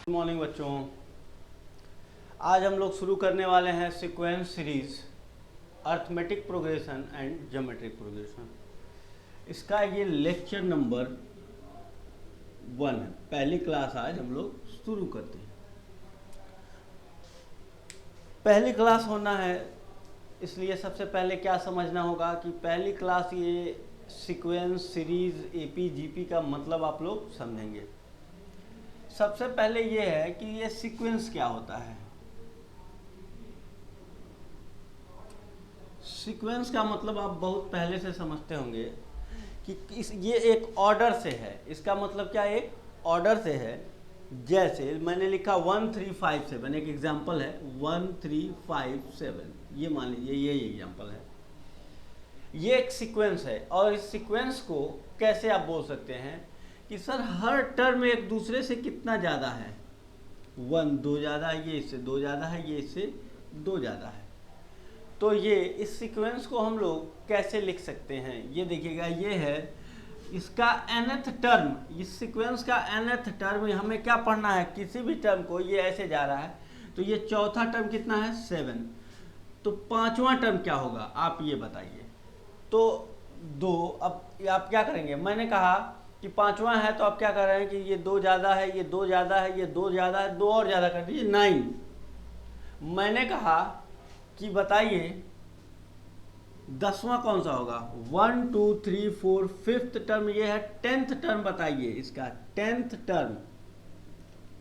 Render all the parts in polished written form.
Good morning बच्चों। आज हम लोग शुरू करने वाले हैं sequence series arithmetic progression and geometric progression. इसका ये लेक्चर नंबर 1 है। पहली क्लास आज हम लोग शुरू करते हैं। पहली क्लास होना है, इसलिए सबसे पहले क्या समझना होगा कि पहली क्लास ये सीक्वेंस सीरीज एपी जीपी का मतलब आप लोग समझेंगे। सबसे पहले ये है कि ये सीक्वेंस क्या होता है। सीक्वेंस का मतलब आप बहुत पहले से समझते होंगे कि ये एक ऑर्डर से है। इसका मतलब क्या, एक ऑर्डर से है। जैसे मैंने लिखा 1357, एक एग्जांपल है 1357, ये मान लीजिए ये एग्जांपल है। ये एक सीक्वेंस है और इस सीक्वेंस को कैसे आप बोल सकते हैं कि सर हर टर्म एक दूसरे से कितना ज़्यादा है। 1 2 ज़्यादा है, ये इससे 2 ज़्यादा है, ये इससे 2 ज़्यादा है। तो ये इस सीक्वेंस को हम लोग कैसे लिख सकते हैं, ये देखिएगा। ये है इसका nth टर्म, इस सीक्वेंस का nth टर्म हमें क्या पढ़ना है। किसी भी टर्म को ये ऐसे जा रहा है तो ये चौथा टर्म कितना है 7। तो पांचवा टर्म क्या होगा आप ये बताइए। तो 2। अब आप क्या करेंगे, मैंने कहा कि पांचवा है तो आप क्या कर रहे हैं कि ये 2 ज़्यादा है, ये 2 ज़्यादा है, ये 2 ज़्यादा है, 2 और ज़्यादा कर दीजिए 9। मैंने कहा कि बताइए 10वां कौन सा होगा। 1 2 3 4 5th टर्म ये है। 10th टर्म बताइए इसका 10th टर्म।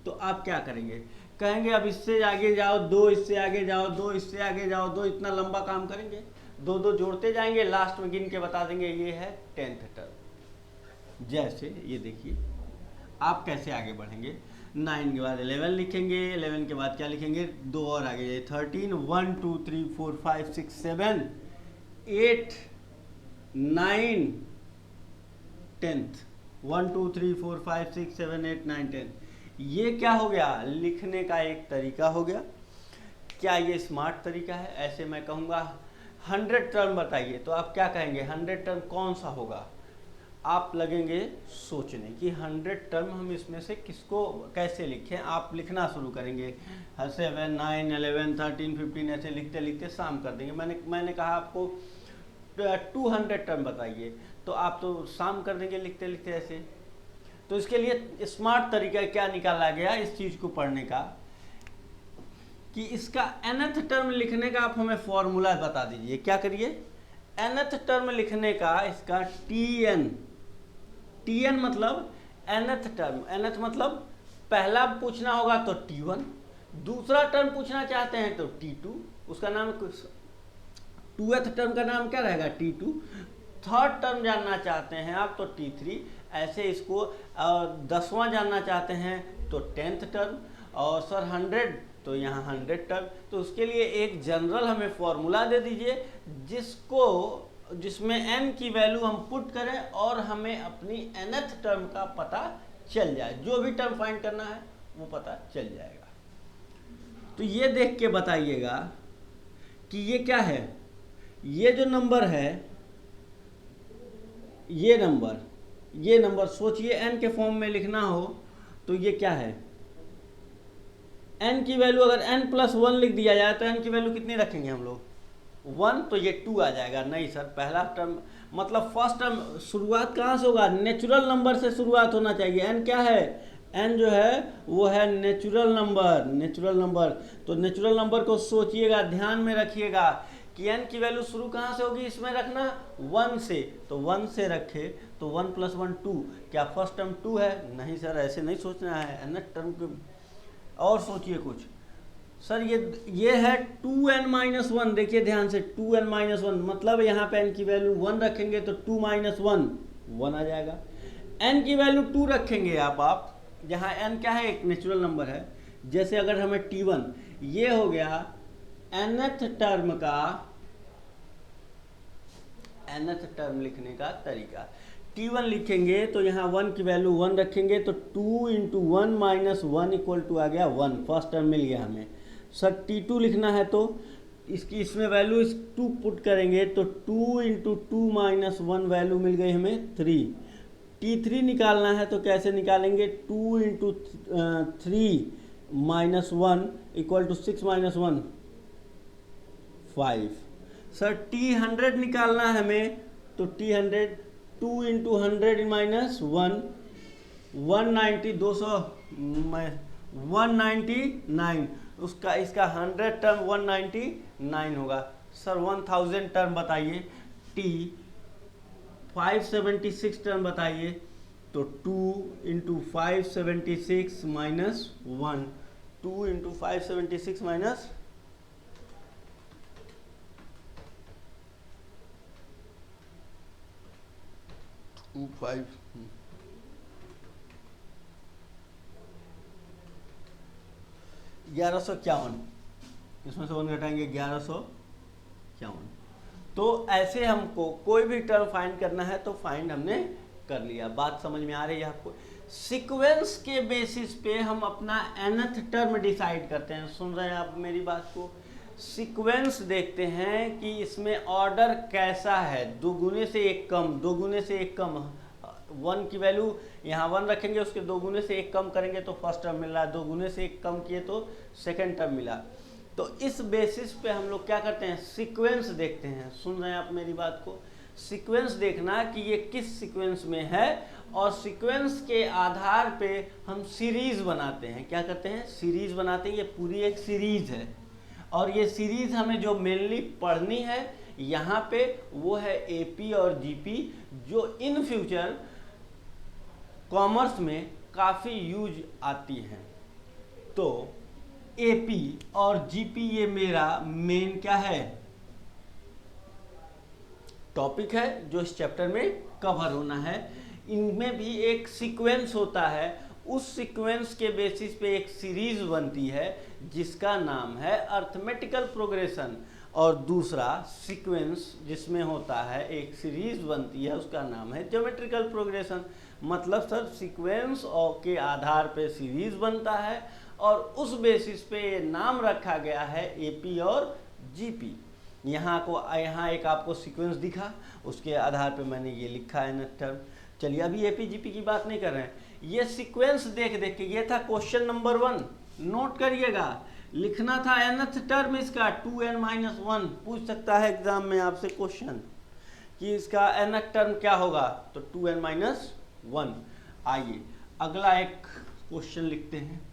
तो आप क्या करेंगे, कहेंगे अब इससे आगे जाओ 2, इससे आगे जाओ 2, इससे आगे जाओ 2, इतना लंबा काम करेंगे। 2 2 जोड़ते जाएंगे, लास्ट में गिन के बता देंगे ये है 10th टर्म। जैसे ये देखिए आप कैसे आगे बढ़ेंगे। 9 के बाद 11 लिखेंगे, 11 के बाद क्या लिखेंगे, 2 और आगे जाइए 13। 1 2 3 4 5 6 7 8 9 10th। 1 2 3 4 5 6 7 8 9 10। ये क्या हो गया, लिखने का एक तरीका हो गया। क्या ये स्मार्ट तरीका है। ऐसे मैं कहूँगा 100 टर्म बताइए, तो आप क्या कहेंगे 100 टर्म कौन सा होगा। आप लगेंगे सोचने कि 100 टर्म हम इसमें से किसको कैसे लिखें। आप लिखना शुरू करेंगे 7 9 11 13 15 ऐसे लिखते लिखते शाम कर देंगे। मैंने कहा आपको 200 टर्म बताइए, तो आप तो शाम कर देंगे लिखते लिखते ऐसे। तो इसके लिए स्मार्ट तरीका क्या निकाला गया इस चीज़ को पढ़ने का, कि इसका nth टर्म लिखने का आप हमें फॉर्मूला बता दीजिए। क्या करिए, nth टर्म लिखने का इसका tn मतलब nth टर्म। nth मतलब पहला पूछना होगा तो t1, दूसरा टर्म पूछना चाहते हैं तो t2, उसका नाम 2th टर्म का नाम क्या रहेगा t2, थर्ड टर्म जानना चाहते हैं आप तो t3। ऐसे इसको 10वां जानना चाहते हैं तो 10th टर्म, और सर 100 तो यहाँ 100 टर्म। तो उसके लिए एक जनरल हमें फॉर्मूला दे दीजिए जिसमें n की वैल्यू हम पुट करें और हमें अपनी nth टर्म का पता चल जाए। जो भी टर्म फाइंड करना है वो पता चल जाएगा। तो ये देख के बताइएगा कि ये क्या है। ये जो नंबर है, ये नंबर सोचिए n के फॉर्म में लिखना हो तो ये क्या है। n की वैल्यू अगर n+1 लिख दिया जाए तो n की वैल्यू कितनी रखेंगे हम लोग 1, तो ये 2 आ जाएगा। नहीं सर, पहला टर्म मतलब फर्स्ट टर्म शुरुआत कहाँ से होगा, नेचुरल नंबर से शुरुआत होना चाहिए। n क्या है, n जो है वो है नेचुरल नंबर। तो नेचुरल नंबर को सोचिएगा, ध्यान में रखिएगा कि n की वैल्यू शुरू कहाँ से होगी, इसमें रखना 1 से। तो 1 से रखे तो 1 + 1 2। क्या फर्स्ट टर्म 2 है, नहीं सर ऐसे नहीं सोचना है। nth टर्म को और सोचिए कुछ। सर ये है 2n-1, देखिए ध्यान से 2n-1 मतलब यहाँ पे n की वैल्यू 1 रखेंगे तो 2 - 1 1 आ जाएगा। n की वैल्यू 2 रखेंगे आप जहाँ n क्या है, एक नेचुरल नंबर है। जैसे अगर हमें t1, ये हो गया nth टर्म लिखने का तरीका। t1 लिखेंगे तो यहाँ 1 की वैल्यू 1 रखेंगे तो 2 × 1 - 1 = आ गया 1, फर्स्ट टर्म मिल गया हमें। सर t2 लिखना है तो इसमें वैल्यू 2 पुट करेंगे तो 2 × 2 - 1 वैल्यू मिल गई हमें 3। T3 निकालना है तो कैसे निकालेंगे, 2 into 3 minus 1 equal to 6 minus 1 5। Sir T100 निकालना है हमें, तो T100 2 इंटू 100 माइनस 1 190 200 199, उसका इसका 100 टर्म 199 होगा। सर 1000 टर्म बताइए, T 576 टर्म बताइए, तो 2 इंटू 576 माइनस 1, 2 इंटू 576 माइनस 5 1151, इसमें से 1 घटाएंगे 1151। तो ऐसे हमको कोई भी टर्म फाइंड करना है तो फाइंड हमने कर लिया। बात समझ में आ रही है आपको? सीक्वेंस के बेसिस पे हम अपना nth टर्म डिसाइड करते हैं। सुन रहे हैं आप मेरी बात को? सीक्वेंस देखते हैं कि इसमें ऑर्डर कैसा है, दोगुने से एक कम, दोगुने से एक कम। 1 की वैल्यू यहाँ 1 रखेंगे, उसके दोगुने से एक कम करेंगे तो फर्स्ट टर्म मिल रहा है, दोगुने से एक कम किए तो सेकंड टर्म मिला। तो इस बेसिस पे हम लोग क्या करते हैं, सीक्वेंस देखते हैं। सुन रहे हैं आप मेरी बात को? सीक्वेंस देखना कि ये किस सीक्वेंस में है, और सीक्वेंस के आधार पे हम सीरीज बनाते हैं। क्या करते हैं, सीरीज बनाते हैं। ये पूरी एक सीरीज है, और ये सीरीज हमें जो मेनली पढ़नी है यहाँ पे वो है एपी और जीपी, जो इन फ्यूचर कॉमर्स में काफ़ी यूज आती हैं। तो एपी और जीपी ये मेरा मेन क्या है, टॉपिक है जो इस चैप्टर में कवर होना है। इनमें भी एक सीक्वेंस होता है, उस सीक्वेंस के बेसिस पे एक सीरीज बनती है जिसका नाम है अर्थमेटिकल प्रोग्रेशन, और दूसरा सीक्वेंस जिसमें होता है एक सीरीज बनती है उसका नाम है ज्योमेट्रिकल प्रोग्रेशन। मतलब सर सीक्वेंस और के आधार पे सीरीज बनता है, और उस बेसिस पे ये नाम रखा गया है एपी और जीपी। यहाँ एक आपको सीक्वेंस दिखा, उसके आधार पे मैंने ये लिखा है नथ टर्म। चलिए अभी एपी जीपी की बात नहीं कर रहे हैं, ये सीक्वेंस देख देख के, ये था क्वेश्चन नंबर 1, नोट करिएगा। लिखना था nth टर्म इसका 2n-1, पूछ सकता है एग्जाम में आपसे क्वेश्चन कि इसका nth टर्म क्या होगा, तो 2n-1। आइए अगला एक क्वेश्चन लिखते हैं।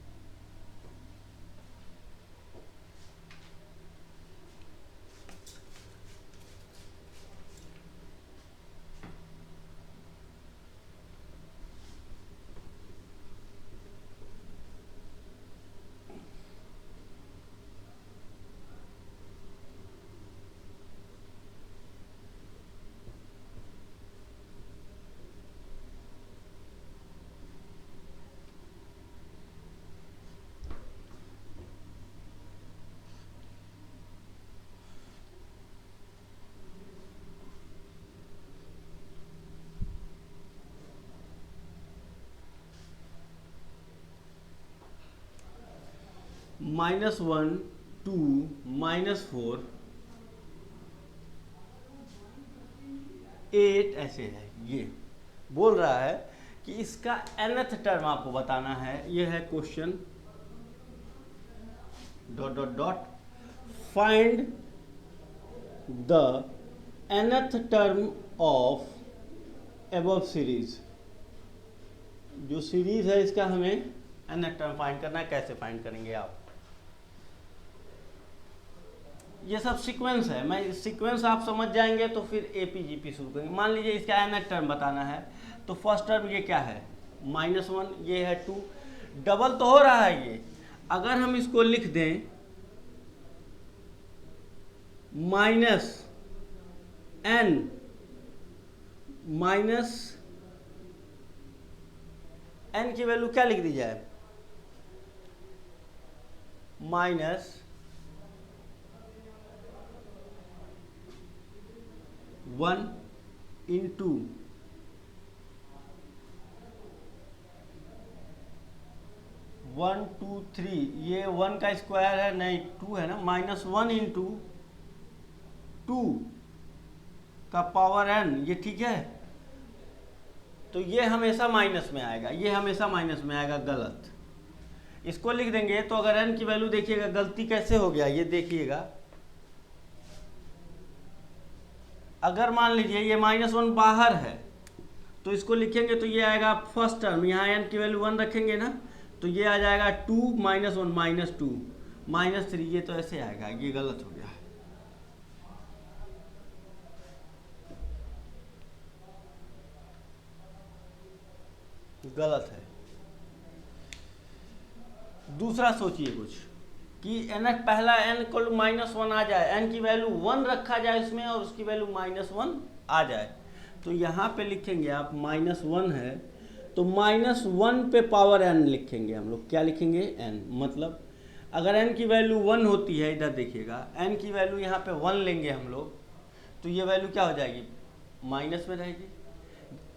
-1 2 -4 8 ऐसे है। ये बोल रहा है कि इसका nth टर्म आपको बताना है। ये है question, dot dot dot find the nth term of above series. जो सीरीज है इसका हमें nth टर्म फाइंड करना है। कैसे फाइंड करेंगे आप? ये सब सीक्वेंस है, मैं सीक्वेंस आप समझ जाएंगे तो फिर एपी जीपी शुरू करेंगे। मान लीजिए इसका nth टर्म बताना है, तो फर्स्ट टर्म ये क्या है, -1, ये है 2, डबल तो हो रहा है ये। अगर हम इसको लिख दें -n n की वैल्यू क्या लिख दी जाए, -1 इंटू 1 2 3, ये 1 का स्क्वायर है, नहीं 2 है ना, -1 इंटू 2 का पावर n, ये ठीक है। तो ये हमेशा माइनस में आएगा, ये हमेशा माइनस में आएगा, गलत। इसको लिख देंगे तो अगर n की वैल्यू देखिएगा गलती कैसे हो गया, ये देखिएगा, अगर मान लीजिए ये -1 बाहर है तो इसको लिखेंगे तो ये आएगा फर्स्ट टर्म, यहाँ n की वैल्यू 1 रखेंगे ना तो ये आ जाएगा 2 -1 -2 -3, ये तो ऐसे आएगा, ये गलत हो गया है। गलत है। दूसरा सोचिए कुछ कि n पहला n इक्वल टू -1 आ जाए, n की वैल्यू 1 रखा जाए इसमें और उसकी वैल्यू -1 आ जाए, तो यहाँ पे लिखेंगे आप -1 है तो -1 पे पावर n लिखेंगे हम लोग, क्या लिखेंगे n, मतलब अगर n की वैल्यू 1 होती है, इधर देखिएगा n की वैल्यू यहाँ पे 1 लेंगे हम लोग तो ये वैल्यू क्या हो जाएगी, माइनस में रहेगी।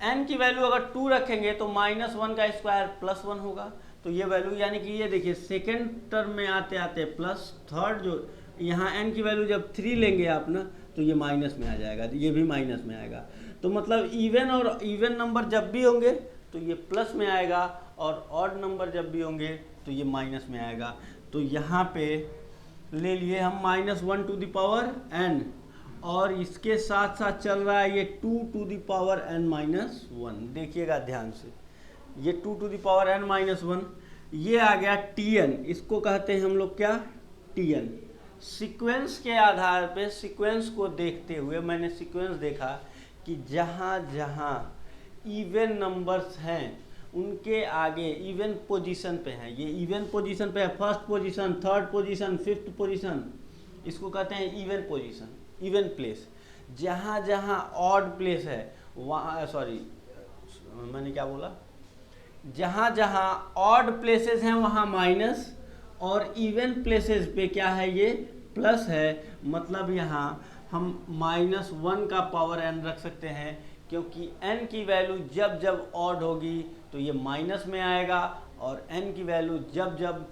n की वैल्यू अगर 2 रखेंगे तो -1 का स्क्वायर +1 होगा, तो ये वैल्यू यानी कि ये देखिए सेकेंड टर्म में आते आते प्लस, थर्ड जो यहाँ n की वैल्यू जब 3 लेंगे आप ना तो ये माइनस में आ जाएगा, तो ये भी माइनस में आएगा। तो मतलब इवन और इवन नंबर जब भी होंगे तो ये प्लस में आएगा और ऑड नंबर जब भी होंगे तो ये माइनस में आएगा। तो यहाँ पे ले लिए हम -1 टू द पावर n और इसके साथ साथ चल रहा है ये 2 टू द पावर n-1, देखिएगा ध्यान से, ये 2 टू द पावर n-1 ये आ गया tn, इसको कहते हैं हम लोग क्या, tn। सीक्वेंस के आधार पे, सीक्वेंस को देखते हुए मैंने सीक्वेंस देखा कि जहाँ जहाँ इवन नंबर्स हैं उनके आगे इवन पोजीशन पे हैं, ये इवन पोजीशन पे है, first position, third position, fifth position, इसको कहते हैं इवन पोजीशन, इवन प्लेस। जहाँ जहाँ ऑड प्लेस है वहाँ, सॉरी मैंने क्या बोला, जहाँ जहाँ ऑड प्लेसेस हैं वहाँ माइनस और इवन प्लेसेस पे क्या है, ये प्लस है। मतलब यहाँ हम -1 का पावर n रख सकते हैं क्योंकि n की वैल्यू जब जब ऑड होगी तो ये माइनस में आएगा और n की वैल्यू जब जब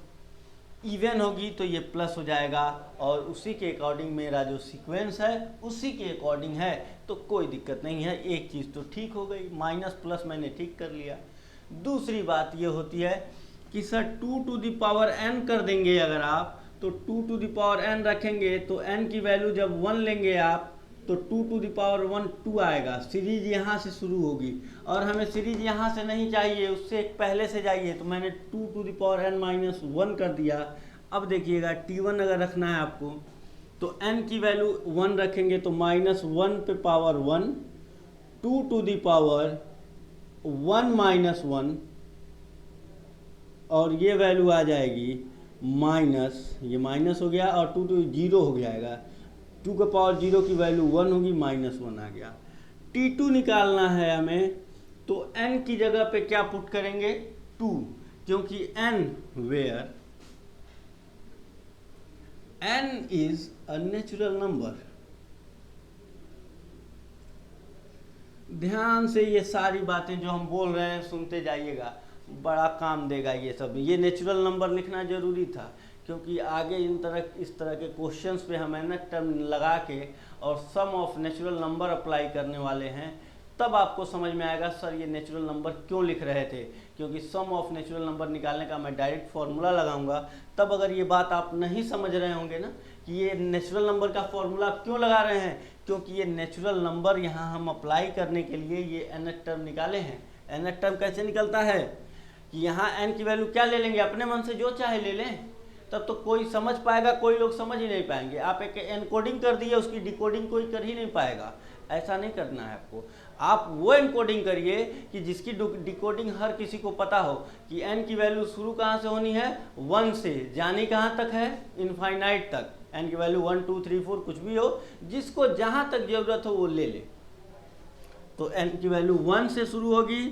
इवन होगी तो ये प्लस हो जाएगा, और उसी के अकॉर्डिंग मेरा जो सीक्वेंस है उसी के अकॉर्डिंग है, तो कोई दिक्कत नहीं है, एक चीज़ तो ठीक हो गई, माइनस प्लस मैंने ठीक कर लिया। दूसरी बात ये होती है कि sir 2 to the power n कर देंगे अगर आप, तो 2 टू द पावर n रखेंगे तो n की वैल्यू जब 1 लेंगे आप तो 2 टू द पावर 1 2 आएगा, सीरीज यहाँ से शुरू होगी और हमें सीरीज यहाँ से नहीं चाहिए, उससे एक पहले से जाइए, तो मैंने 2 टू द पावर n-1 कर दिया। अब देखिएगा t1 अगर रखना है आपको तो n की वैल्यू 1 रखेंगे तो -1 पे पावर 1, 2 टू द पावर 1-1 और ये वैल्यू आ जाएगी माइनस, ये माइनस हो गया और 2 टू 0 हो जाएगा, 2 का पावर 0 की वैल्यू 1 होगी, -1 आ गया। t2 निकालना है हमें तो n की जगह पे क्या पुट करेंगे, 2, क्योंकि n where n is a natural number. ध्यान से ये सारी बातें जो हम बोल रहे हैं सुनते जाइएगा, बड़ा काम देगा ये सब। ये नेचुरल नंबर लिखना जरूरी था क्योंकि आगे इस तरह के क्वेश्चंस पे हम n टर्म लगा के और सम ऑफ नेचुरल नंबर अप्लाई करने वाले हैं, तब आपको समझ में आएगा सर ये नेचुरल नंबर क्यों लिख रहे थे, क्योंकि सम ऑफ नेचुरल नंबर निकालने का मैं डायरेक्ट फार्मूला लगाऊंगा। तब अगर ये बात आप नहीं समझ रहे होंगे ना कि ये नेचुरल नंबर का फॉर्मूला क्यों लगा रहे हैं, क्योंकि ये नेचुरल नंबर यहाँ हम अप्लाई करने के लिए ये n टर्म निकाले हैं। n टर्म कैसे निकलता है कि यहाँ n की वैल्यू क्या ले लेंगे, अपने मन से जो चाहे ले लें, तब तो कोई समझ पाएगा, कोई लोग समझ ही नहीं पाएंगे। आप एक एनकोडिंग कर दिए, उसकी डिकोडिंग कोई कर ही नहीं पाएगा। ऐसा नहीं करना है आपको, आप वो एनकोडिंग करिए कि जिसकी डिकोडिंग हर किसी को पता हो कि n की वैल्यू शुरू कहाँ से होनी है, 1 से, जानी कहाँ तक है, इनफाइनाइट तक। n की वैल्यू 1 2 3 4 कुछ भी हो, जिसको जहाँ तक ज़रूरत हो वो ले ले। तो n की वैल्यू 1 से शुरू होगी,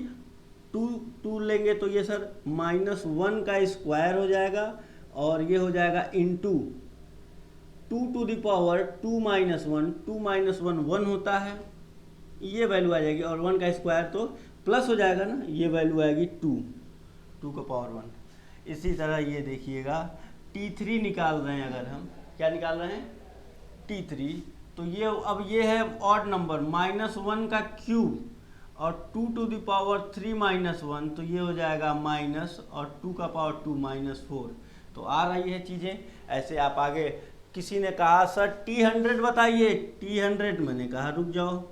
2 लेंगे तो ये सर -1 का स्क्वायर हो जाएगा और ये हो जाएगा इंटू 2 टू द पावर 2 -1, 2 -1 1 होता है, ये वैल्यू आ जाएगी और 1 का स्क्वायर तो प्लस हो जाएगा ना, ये वैल्यू आएगी 2 का पावर 1। इसी तरह ये देखिएगा t3 निकाल रहे हैं, अगर हम क्या निकाल रहे हैं, t3, तो ये अब ये है ऑड नंबर, -1 का क्यूब और 2 टू द पावर 3 माइनस 1, तो ये हो जाएगा माइनस, और 2 का पावर 2 माइनस 4। तो आ रही है चीज़ें ऐसे। आप आगे, किसी ने कहा सर T100 बताइए, T100 मैंने कहा रुक जाओ,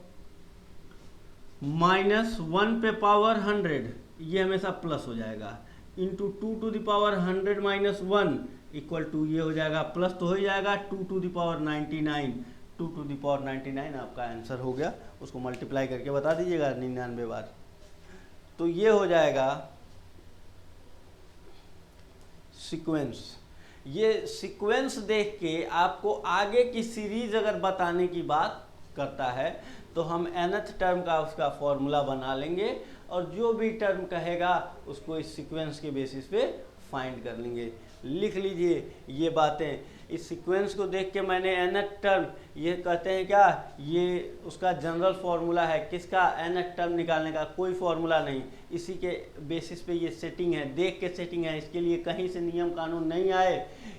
माइनस 1 पे पावर 100, ये हमेशा प्लस हो जाएगा, into 2 to the power 100 minus 1 equal to, ये हो जाएगा प्लस तो हो ही जाएगा 2 to the power 99, 2 to the power 99 आपका आंसर हो गया। उसको मल्टीप्लाई करके बता दीजिएगा 99 बार। तो ये हो जाएगा सीक्वेंस। ये सीक्वेंस देख के आपको आगे की सीरीज अगर बताने की बात करता है तो हम nth टर्म का उसका फॉर्मूला बना लेंगे, और जो भी टर्म कहेगा उसको इस सीक्वेंस के बेसिस पे फाइंड कर लेंगे। लिख लीजिए ये बातें। इस सीक्वेंस को देख के मैंने nth टर्म, ये कहते हैं क्या, ये उसका जनरल फॉर्मूला है। किसका? nth टर्म निकालने का, कोई फॉर्मूला नहीं, इसी के बेसिस पे ये सेटिंग है, देख के सेटिंग है। इसके लिए कहीं से नियम कानून नहीं आए,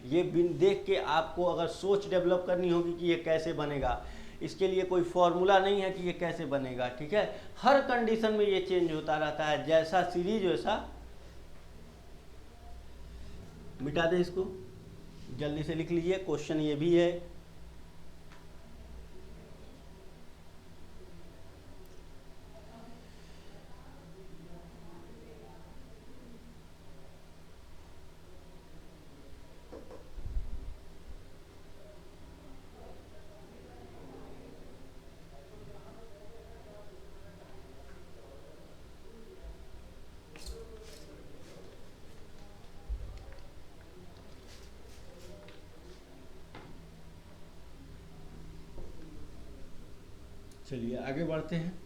ये देख के आपको अगर सोच डेवलप करनी होगी कि ये कैसे बनेगा। इसके लिए कोई फॉर्मूला नहीं है कि ये कैसे बनेगा, ठीक है। हर कंडीशन में ये चेंज होता रहता है, जैसा सीरीज वैसा। मिटा दे इसको, जल्दी से लिख लीजिए, क्वेश्चन ये भी है। चलिए आगे बढ़ते हैं।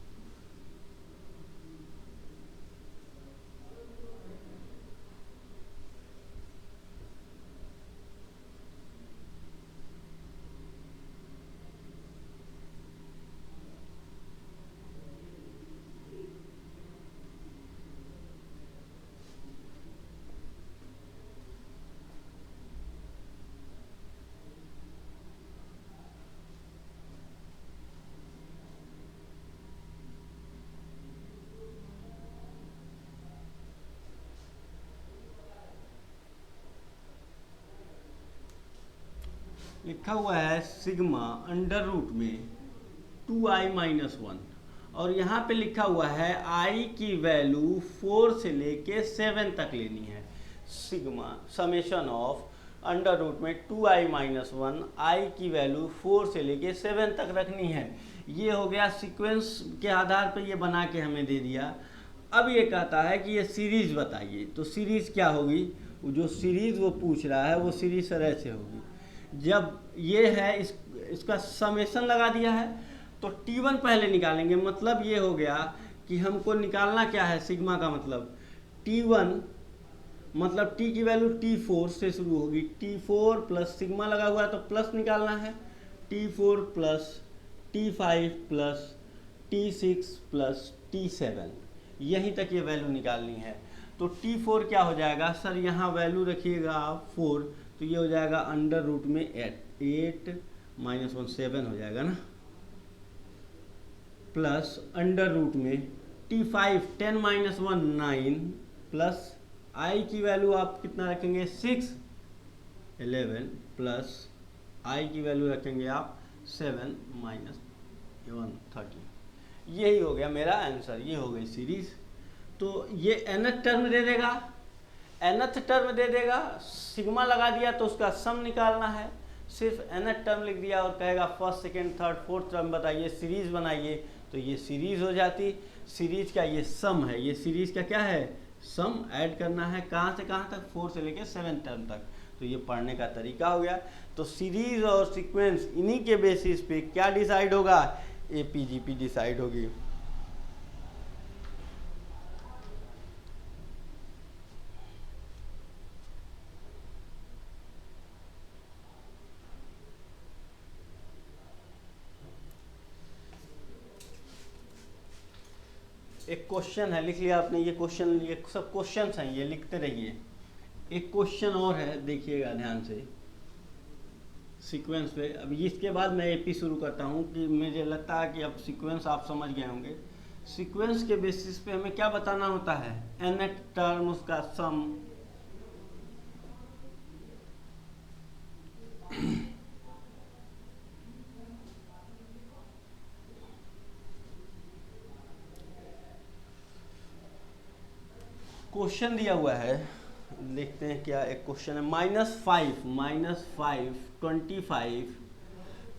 लिखा हुआ है सिग्मा अंडर रूट में 2i माइनस 1, और यहाँ पे लिखा हुआ है i की वैल्यू 4 से लेके 7 तक लेनी है। Sigma summation of under root में 2i माइनस 1, i की वैल्यू 4 से लेके 7 तक रखनी है। ये हो गया सीक्वेंस के आधार पर, ये बना के हमें दे दिया। अब ये कहता है कि ये सीरीज बताइए, तो सीरीज क्या होगी? जो सीरीज वो पूछ रहा है वो सीरीज तरह से होगी। जब ये है इसका समेशन लगा दिया है तो T1 पहले निकालेंगे। मतलब ये हो गया कि हमको निकालना क्या है, सिग्मा का मतलब T1, मतलब T की वैल्यू T4 से शुरू होगी, T4 प्लस सिग्मा लगा हुआ है तो प्लस निकालना है, T4 plus T5 plus T6 plus T7, यहीं तक ये वैल्यू निकालनी है। तो T4 क्या हो जाएगा सर, यहाँ वैल्यू रखिएगा आप 4, तो ये हो जाएगा अंडर रूट में 8 माइनस 1 7 हो जाएगा ना, प्लस अंडर रूट में T5 10 माइनस 1 9, प्लस I की वैल्यू आप कितना रखेंगे 6 11, प्लस I की वैल्यू रखेंगे आप 7 माइनस 1 13। यही हो गया मेरा आंसर, ये हो गई सीरीज। तो ये nth टर्म दे देगा, nth टर्म दे देगा, सिग्मा लगा दिया तो उसका सम निकालना है। सिर्फ nth टर्म लिख दिया और कहेगा first second third fourth term बताइए, सीरीज बनाइए, तो ये सीरीज हो जाती। सीरीज का ये सम है, ये सीरीज का क्या है, सम ऐड करना है। कहाँ से कहाँ तक, 4 से लेके 7 टर्म तक। तो ये पढ़ने का तरीका हो गया। तो सीरीज और सीक्वेंस इन्हीं के बेसिस पे क्या डिसाइड होगा, एपीजीपी डिसाइड होगी। एक क्वेश्चन है, लिख लिया आपने ये क्वेश्चन, ये सब क्वेश्चंस हैं, ये लिखते रहिए। एक क्वेश्चन और है, देखिएगा ध्यान से सीक्वेंस पे। अब इसके बाद मैं एपी शुरू करता हूँ कि मुझे लगता है कि अब सीक्वेंस आप समझ गए होंगे। सीक्वेंस के बेसिस पे हमें क्या बताना होता है, nth टर्म उसका सम। क्वेश्चन दिया हुआ है, देखते हैं क्या एक क्वेश्चन है। -5 25,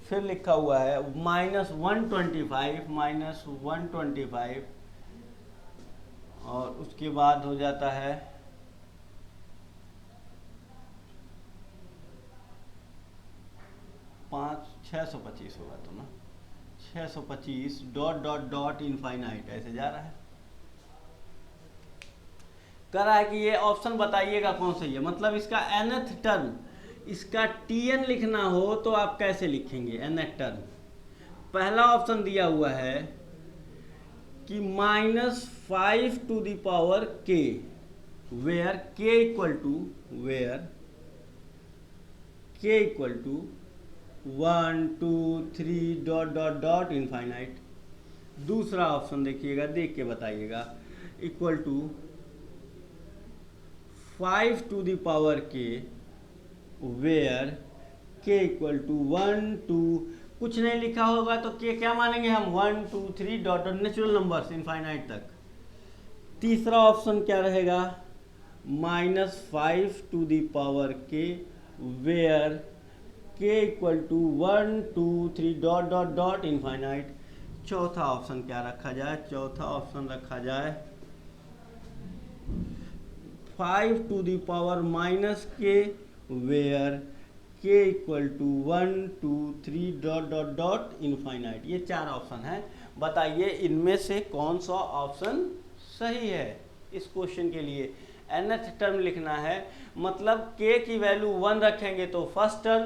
फिर लिखा हुआ है -125 और उसके बाद हो जाता है 625 होगा तो ना, 625 डॉट डॉट डॉट इनफाइनाइट ऐसे जा रहा है। कह रहा है कि ये ऑप्शन बताइएगा कौन सही है, मतलब इसका nth टर्म, इसका tn लिखना हो तो आप कैसे लिखेंगे nth टर्म। पहला ऑप्शन दिया हुआ है कि -5 to the power k, where k equal to 1 2 3 dot dot dot infinite. दूसरा ऑप्शन देखिएगा, देख के बताइएगा, equal to 5 to the power k, where k equal to 1 2, कुछ नहीं लिखा होगा तो k क्या मानेंगे हम, 1 2 3 dot dot natural numbers infinite तक। तीसरा ऑप्शन क्या रहेगा, -5 to the power k, where k equal to 1 2 3 dot dot dot infinite. चौथा ऑप्शन क्या रखा जाए, चौथा ऑप्शन रखा जाए 5 to the power -k, where k equal to 1 2 3 dot dot dot infinite. ये चार ऑप्शन है, बताइए इनमें से कौन सा ऑप्शन सही है। इस क्वेश्चन के लिए nth टर्म लिखना है, मतलब k की वैल्यू 1 रखेंगे तो फर्स्ट टर्म,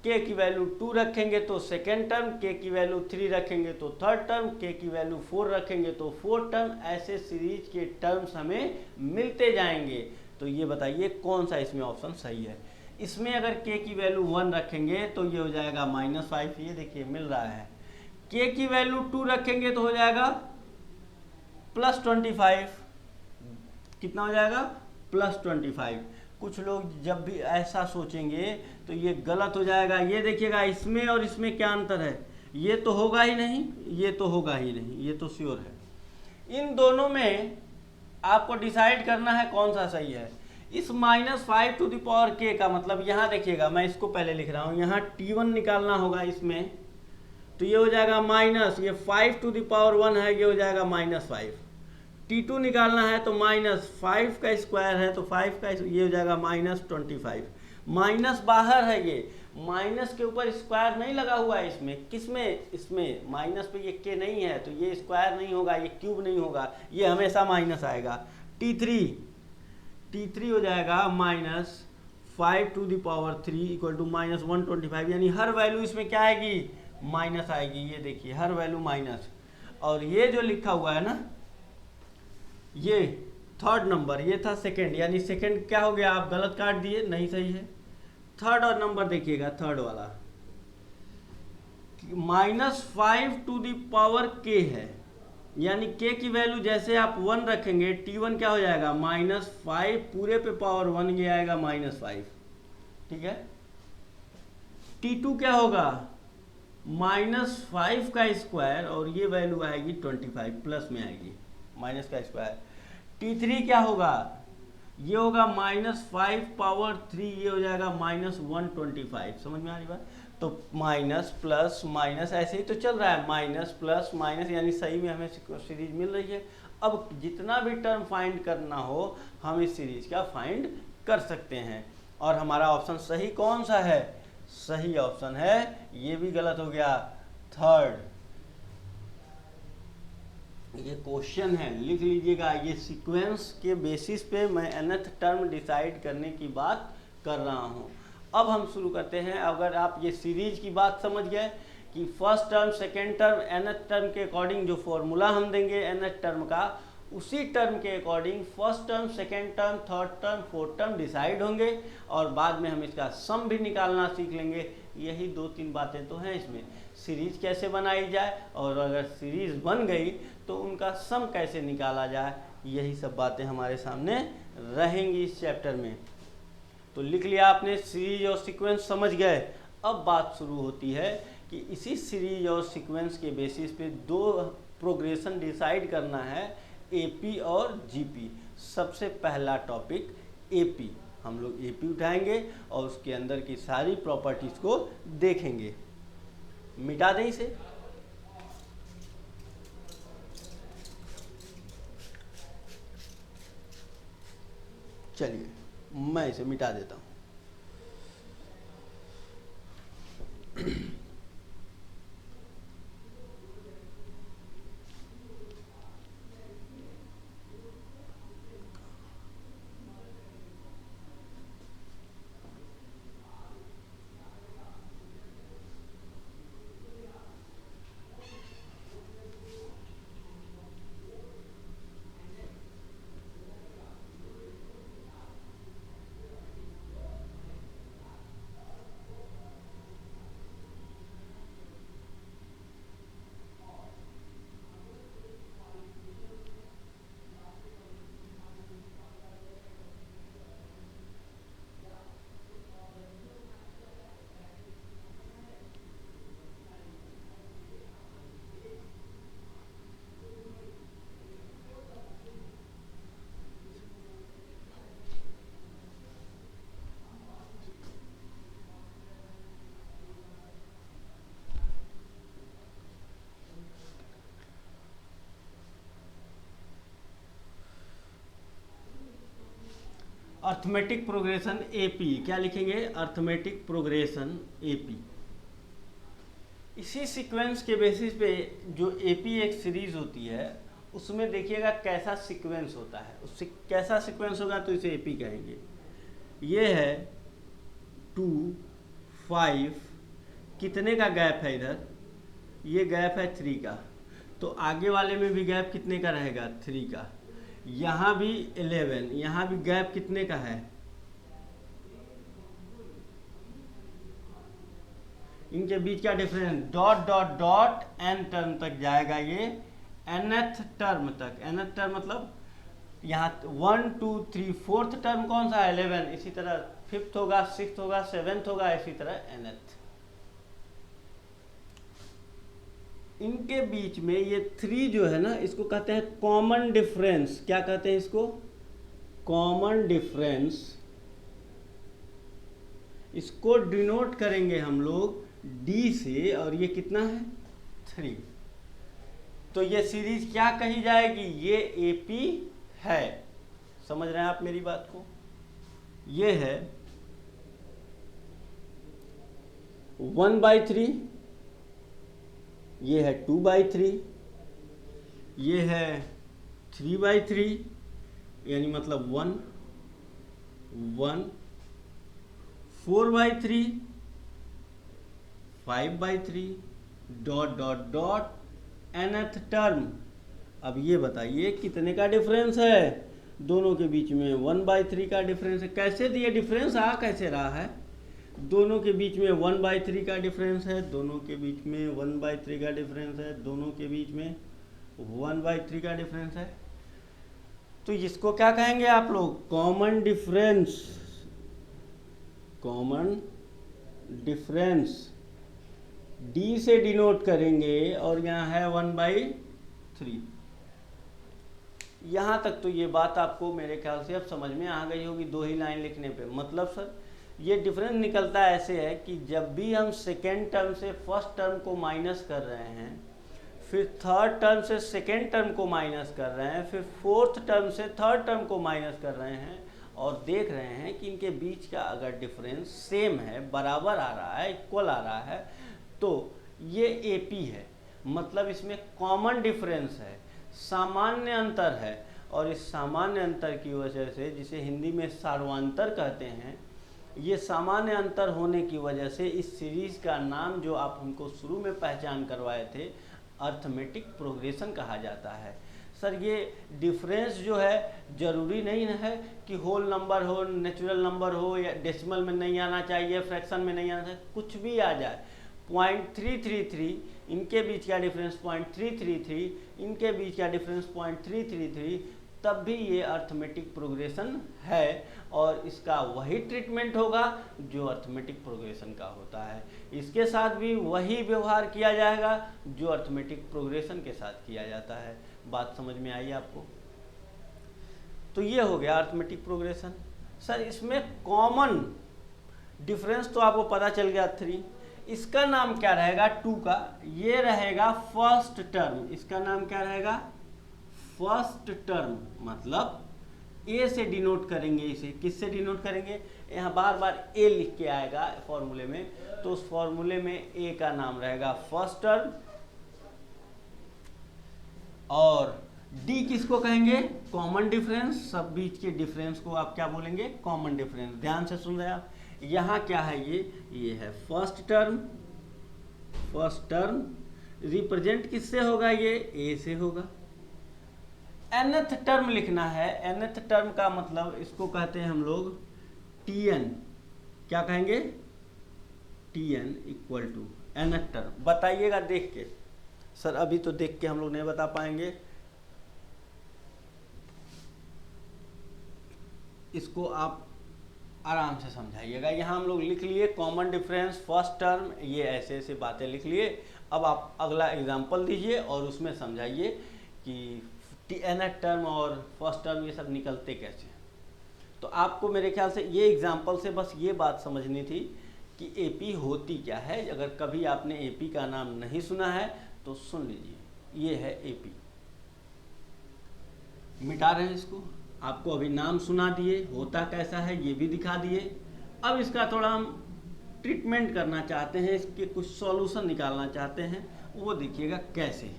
k की वैल्यू 2 रखेंगे तो सेकेंड टर्म, k की वैल्यू 3 रखेंगे तो थर्ड टर्म, k की वैल्यू 4 रखेंगे तो फोर्थ टर्म। ऐसे सीरीज के टर्म्स हमें मिलते जाएंगे। तो ये बताइए कौन सा इसमें ऑप्शन सही है। इसमें अगर k की वैल्यू 1 रखेंगे तो ये हो जाएगा -5, ये देखिए मिल रहा है। k की वैल्यू 2 रखेंगे तो हो जाएगा +25, कितना हो जाएगा, +25। कुछ लोग जब भी ऐसा सोचेंगे तो ये गलत हो जाएगा। ये देखिएगा इसमें और इसमें क्या अंतर है, ये तो होगा ही नहीं, ये तो होगा ही नहीं, ये तो श्योर है। इन दोनों में आपको डिसाइड करना है कौन सा सही है। इस -5 टू द पावर k का मतलब, यहाँ देखिएगा मैं इसको पहले लिख रहा हूँ, यहाँ t1 निकालना होगा इसमें, तो ये हो जाएगा माइनस, ये 5 टू द पावर 1 है, ये हो जाएगा -5। t2 निकालना है तो -5 का स्क्वायर है तो 5 का, ये हो जाएगा -25। माइनस बाहर है, ये माइनस के ऊपर स्क्वायर नहीं लगा हुआ है इसमें, किसमें, इसमें माइनस पे ये k नहीं है तो ये स्क्वायर नहीं होगा, ये क्यूब नहीं होगा, ये हमेशा माइनस आएगा। t3 हो जाएगा -5 to the power 3 equal to -125, यानी हर वैल्यू इसमें क्या आएगी, माइनस आएगी। ये देखिए हर वैल्यू माइनस। और ये जो लिखा हुआ है ना, ये थर्ड नंबर, ये था सेकंड, यानी सेकंड क्या हो गया, आप गलत काट दिए, नहीं सही है। थर्ड और नंबर देखिएगा, थर्ड वाला -5 टू द पावर k है, यानी k की वैल्यू जैसे आप 1 रखेंगे, t1 क्या हो जाएगा, -5 पूरे पे पावर 1, ये आएगा -5, ठीक है। t2 क्या होगा, -5 का स्क्वायर और ये वैल्यू आएगी 25, प्लस में आएगी माइनस का स्क्वायर। t3 क्या होगा, ये होगा -5 पावर 3, ये हो जाएगा -125। समझ में आ रही बात। तो माइनस प्लस माइनस ऐसे ही तो चल रहा है, माइनस प्लस माइनस, यानी सही में हमें सीरीज मिल रही है। अब जितना भी टर्म फाइंड करना हो हम इस सीरीज का फाइंड कर सकते हैं। और हमारा ऑप्शन सही कौन सा है, सही ऑप्शन है, ये भी गलत हो गया, थर्ड। ये क्वेश्चन है, लिख लीजिएगा। ये सीक्वेंस के बेसिस पे मैं nth टर्म डिसाइड करने की बात कर रहा हूँ। अब हम शुरू करते हैं। अगर आप ये सीरीज की बात समझ गए कि first term second term nth term के अकॉर्डिंग जो फॉर्मूला हम देंगे nth टर्म का, उसी टर्म के according first term second term third term fourth term decide होंगे और बाद में हम इसका सम भी निकालना सीख लेंगे। यही 2-3 बातें तो हैं इसमें। सीरीज कैसे बनाई जाए, और अगर सीरीज बन गई तो उनका सम कैसे निकाला जाए, यही सब बातें हमारे सामने रहेंगी इस चैप्टर में। तो लिख लिया आपने, सीरीज और सीक्वेंस समझ गए। अब बात शुरू होती है कि इसी सीरीज और सीक्वेंस के बेसिस पे दो प्रोग्रेशन डिसाइड करना है, एपी और जीपी। सबसे पहला टॉपिक एपी, हम लोग एपी उठाएंगे और उसके अंदर की सारी प्रॉपर्टीज को देखेंगे। मिटा दें इसे। चलिए मैं इसे मिटा देता हूं। अर्थमेटिक प्रोग्रेशन एपी, क्या लिखेंगे, अर्थमेटिक प्रोग्रेशन एपी। इसी सीक्वेंस के बेसिस पे जो एपी एक सीरीज होती है उसमें देखिएगा कैसा सीक्वेंस होता है, उससे कैसा सीक्वेंस होगा तो इसे एपी कहेंगे। ये है 2 5, कितने का गैप है इधर, ये गैप है 3 का, तो आगे वाले में भी गैप कितने का रहेगा, 3 का। यहाँ भी 11, यहाँ भी गैप कितने का है, इनके बीच का difference dot dot dot n term तक जाएगा, ये nth टर्म तक। nth टर्म मतलब यहाँ 1 2 3 4th टर्म कौन सा है, 11, इसी तरह 5th होगा, 6th होगा, 7th होगा, इसी तरह nth। इनके बीच में ये 3 जो है ना, इसको कहते हैं कॉमन डिफरेंस। क्या कहते हैं इसको, कॉमन डिफरेंस। इसको डिनोट करेंगे हम लोग डी से, और ये कितना है, 3। तो ये सीरीज क्या कही जाएगी, ये एपी है। समझ रहे हैं आप मेरी बात को। ये है 1/3, ये है 2/3, ये है 3/3, यानी मतलब 1 1, 4/3, 5/3, dot dot dot nth term. अब ये बताइए कितने का डिफरेंस है, दोनों के बीच में 1/3 का डिफरेंस है। कैसे दिए डिफरेंस, आ कैसे रहा है, दोनों के बीच में 1/3 का डिफरेंस है, दोनों के बीच में 1/3 का डिफरेंस है, दोनों के बीच में 1/3 का डिफरेंस है। तो इसको क्या कहेंगे आप लोग, common difference. Common difference D से डिनोट करेंगे, और यहाँ है 1/3। यहाँ तक तो ये बात आपको मेरे ख्याल से अब समझ में आ गई होगी 2 ही लाइन लिखने पे। मतलब सर ये डिफरेंस निकलता ऐसे है कि जब भी हम सेकेंड टर्म से फर्स्ट टर्म को माइनस कर रहे हैं, फिर थर्ड टर्म से सेकेंड टर्म को माइनस कर रहे हैं, फिर फोर्थ टर्म से थर्ड टर्म को माइनस कर रहे हैं, और देख रहे हैं कि इनके बीच का अगर डिफरेंस सेम है, बराबर आ रहा है, इक्वल आ रहा है, तो ये एपी है। मतलब इसमें कॉमन डिफरेंस है, सामान्य अंतर है। और इस सामान्य अंतर की वजह से, जिसे हिंदी में सार्वंतर कहते हैं, ये सामान्य अंतर होने की वजह से इस सीरीज का नाम जो आप हमको शुरू में पहचान करवाए थे, अर्थमेटिक प्रोग्रेशन कहा जाता है। सर ये डिफरेंस जो है ज़रूरी नहीं है कि होल नंबर हो, नेचुरल नंबर हो, या डेसिमल में नहीं आना चाहिए, फ्रैक्शन में नहीं आना चाहिए, कुछ भी आ जाए, 0.333, इनके बीच का डिफरेंस 0.333, इनके बीच का डिफरेंस 0.333, तब भी ये अर्थमेटिक प्रोग्रेशन है और इसका वही ट्रीटमेंट होगा जो अर्थमेटिक प्रोग्रेशन का होता है। इसके साथ भी वही व्यवहार किया जाएगा जो अर्थमेटिक प्रोग्रेशन के साथ किया जाता है। बात समझ में आई आपको? तो ये हो गया अर्थमेटिक प्रोग्रेशन। सर इसमें कॉमन डिफरेंस तो आपको पता चल गया 3, इसका नाम क्या रहेगा 2 का? ये रहेगा फर्स्ट टर्म। इसका नाम क्या रहेगा? First term. मतलब ए से डिनोट करेंगे इसे। किससे डिनोट करेंगे? यहाँ बार बार ए लिख के आएगा फॉर्मूले में, तो उस फॉर्मूले में ए का नाम रहेगा फर्स्ट टर्म। और डी किसको कहेंगे? Common difference. सब बीच के डिफरेंस को आप क्या बोलेंगे? Common difference. ध्यान से सुन रहे आप। यहाँ क्या है? ये है first term. First term represent किससे होगा? ये ए से होगा। nth टर्म लिखना है। nth टर्म का मतलब इसको कहते हैं हम लोग tn। क्या कहेंगे? tn equal to nth term. बताइएगा देख के। सर अभी तो देख के हम लोग नहीं बता पाएंगे, इसको आप आराम से समझाइएगा। यहाँ हम लोग लिख लिए कॉमन डिफरेंस, फर्स्ट टर्म, ये ऐसे ऐसे बातें लिख लिए। अब आप अगला एग्जाम्पल दीजिए और उसमें समझाइए कि nth टर्म और फर्स्ट टर्म ये सब निकलते कैसे। तो आपको मेरे ख्याल से ये एग्जाम्पल से बस ये बात समझनी थी कि एपी होती क्या है। अगर कभी आपने एपी का नाम नहीं सुना है तो सुन लीजिए। ये है एपी। मिटा रहे हैं इसको। आपको अभी नाम सुना दिए, होता कैसा है ये भी दिखा दिए। अब इसका थोड़ा हम ट्रीटमेंट करना चाहते हैं, इसके कुछ सॉल्यूशन निकालना चाहते हैं, वो देखिएगा कैसे।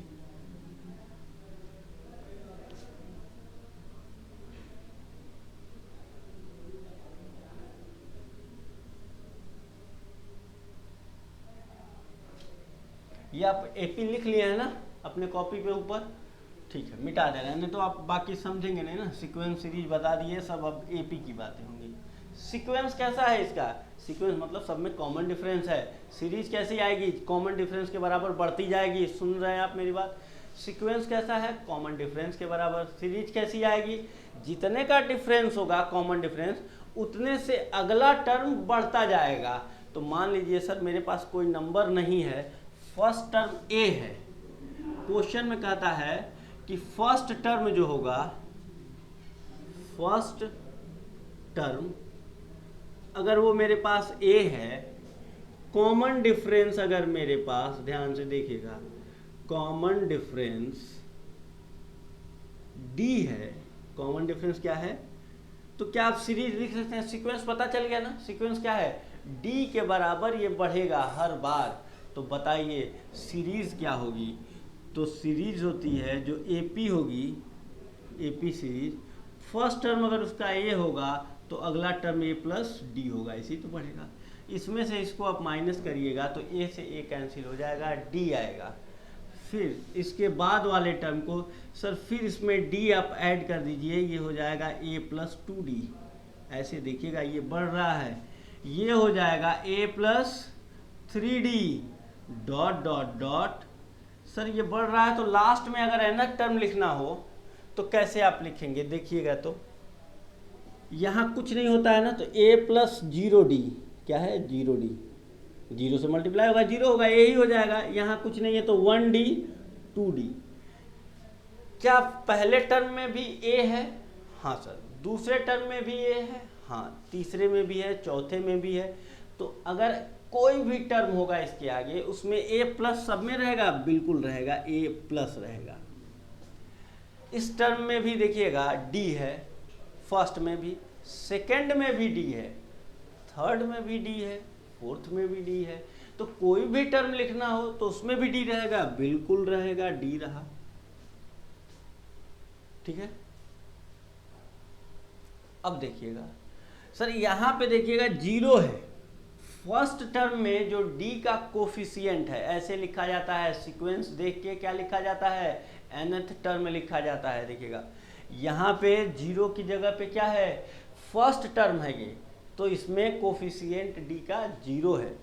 ये आप एपी लिख लिए हैं ना अपने कॉपी पे ऊपर? ठीक है, मिटा दे रहे हैं, नहीं तो आप बाकी समझेंगे नहीं ना। सीक्वेंस सीरीज बता दिए सब, अब एपी की बातें होंगी। सीक्वेंस कैसा है इसका? सीक्वेंस मतलब सब में कॉमन डिफरेंस है। सीरीज कैसी आएगी? कॉमन डिफरेंस के बराबर बढ़ती जाएगी। सुन रहे हैं आप मेरी बात? सीक्वेंस कैसा है? कॉमन डिफरेंस के बराबर। सीरीज कैसी आएगी? जितने का डिफरेंस होगा कॉमन डिफरेंस, उतने से अगला टर्म बढ़ता जाएगा। तो मान लीजिए सर मेरे पास कोई नंबर नहीं है, फर्स्ट टर्म ए है। क्वेश्चन में कहता है कि फर्स्ट टर्म जो होगा, फर्स्ट टर्म अगर वो मेरे पास ए है, कॉमन डिफरेंस अगर मेरे पास, ध्यान से देखिएगा, कॉमन डिफरेंस डी है। कॉमन डिफरेंस क्या है? तो क्या आप सीरीज लिख सकते हैं? सीक्वेंस पता चल गया ना। सीक्वेंस क्या है? डी के बराबर ये बढ़ेगा हर बार। तो बताइए सीरीज क्या होगी? तो सीरीज होती है जो एपी होगी, एपी सीरीज। फर्स्ट टर्म अगर उसका ए होगा तो अगला टर्म ए प्लस डी होगा, इसी तो बढ़ेगा। इसमें से इसको आप माइनस करिएगा तो ए से ए कैंसिल हो जाएगा, डी आएगा। फिर इसके बाद वाले टर्म को सर फिर इसमें डी आप ऐड कर दीजिए, ये हो जाएगा ए प्लस 2d। ऐसे देखिएगा ये बढ़ रहा है, ये हो जाएगा A plus 3d dot dot dot. Sir ये बढ़ रहा है तो लास्ट में अगर nth टर्म लिखना हो तो कैसे आप लिखेंगे? देखिएगा तो यहाँ कुछ नहीं होता है ना, तो a प्लस 0d क्या है? 0d, 0 से मल्टीप्लाई होगा 0 होगा, यही हो जाएगा। यहाँ कुछ नहीं है तो 1d 2d। क्या पहले टर्म में भी a है? हाँ सर। दूसरे टर्म में भी a है? हाँ। तीसरे में भी है, चौथे में भी है। तो अगर कोई भी टर्म होगा इसके आगे, उसमें a प्लस सब में रहेगा? बिल्कुल रहेगा, a प्लस रहेगा। इस टर्म में भी देखिएगा d है, फर्स्ट में भी, सेकंड में भी d है, थर्ड में भी d है, फोर्थ में भी d है। तो कोई भी टर्म लिखना हो तो उसमें भी d रहेगा? बिल्कुल रहेगा, d रहा। ठीक है। अब देखिएगा सर, यहां पे देखिएगा 0 है। फर्स्ट टर्म में जो d का कोफिशिएंट है, ऐसे लिखा जाता है। सीक्वेंस देख के क्या लिखा जाता है? nth टर्म लिखा जाता है। देखिएगा यहाँ पे 0 की जगह पे क्या है? फर्स्ट टर्म है ये, तो इसमें कोफिशिएंट d का 0 है।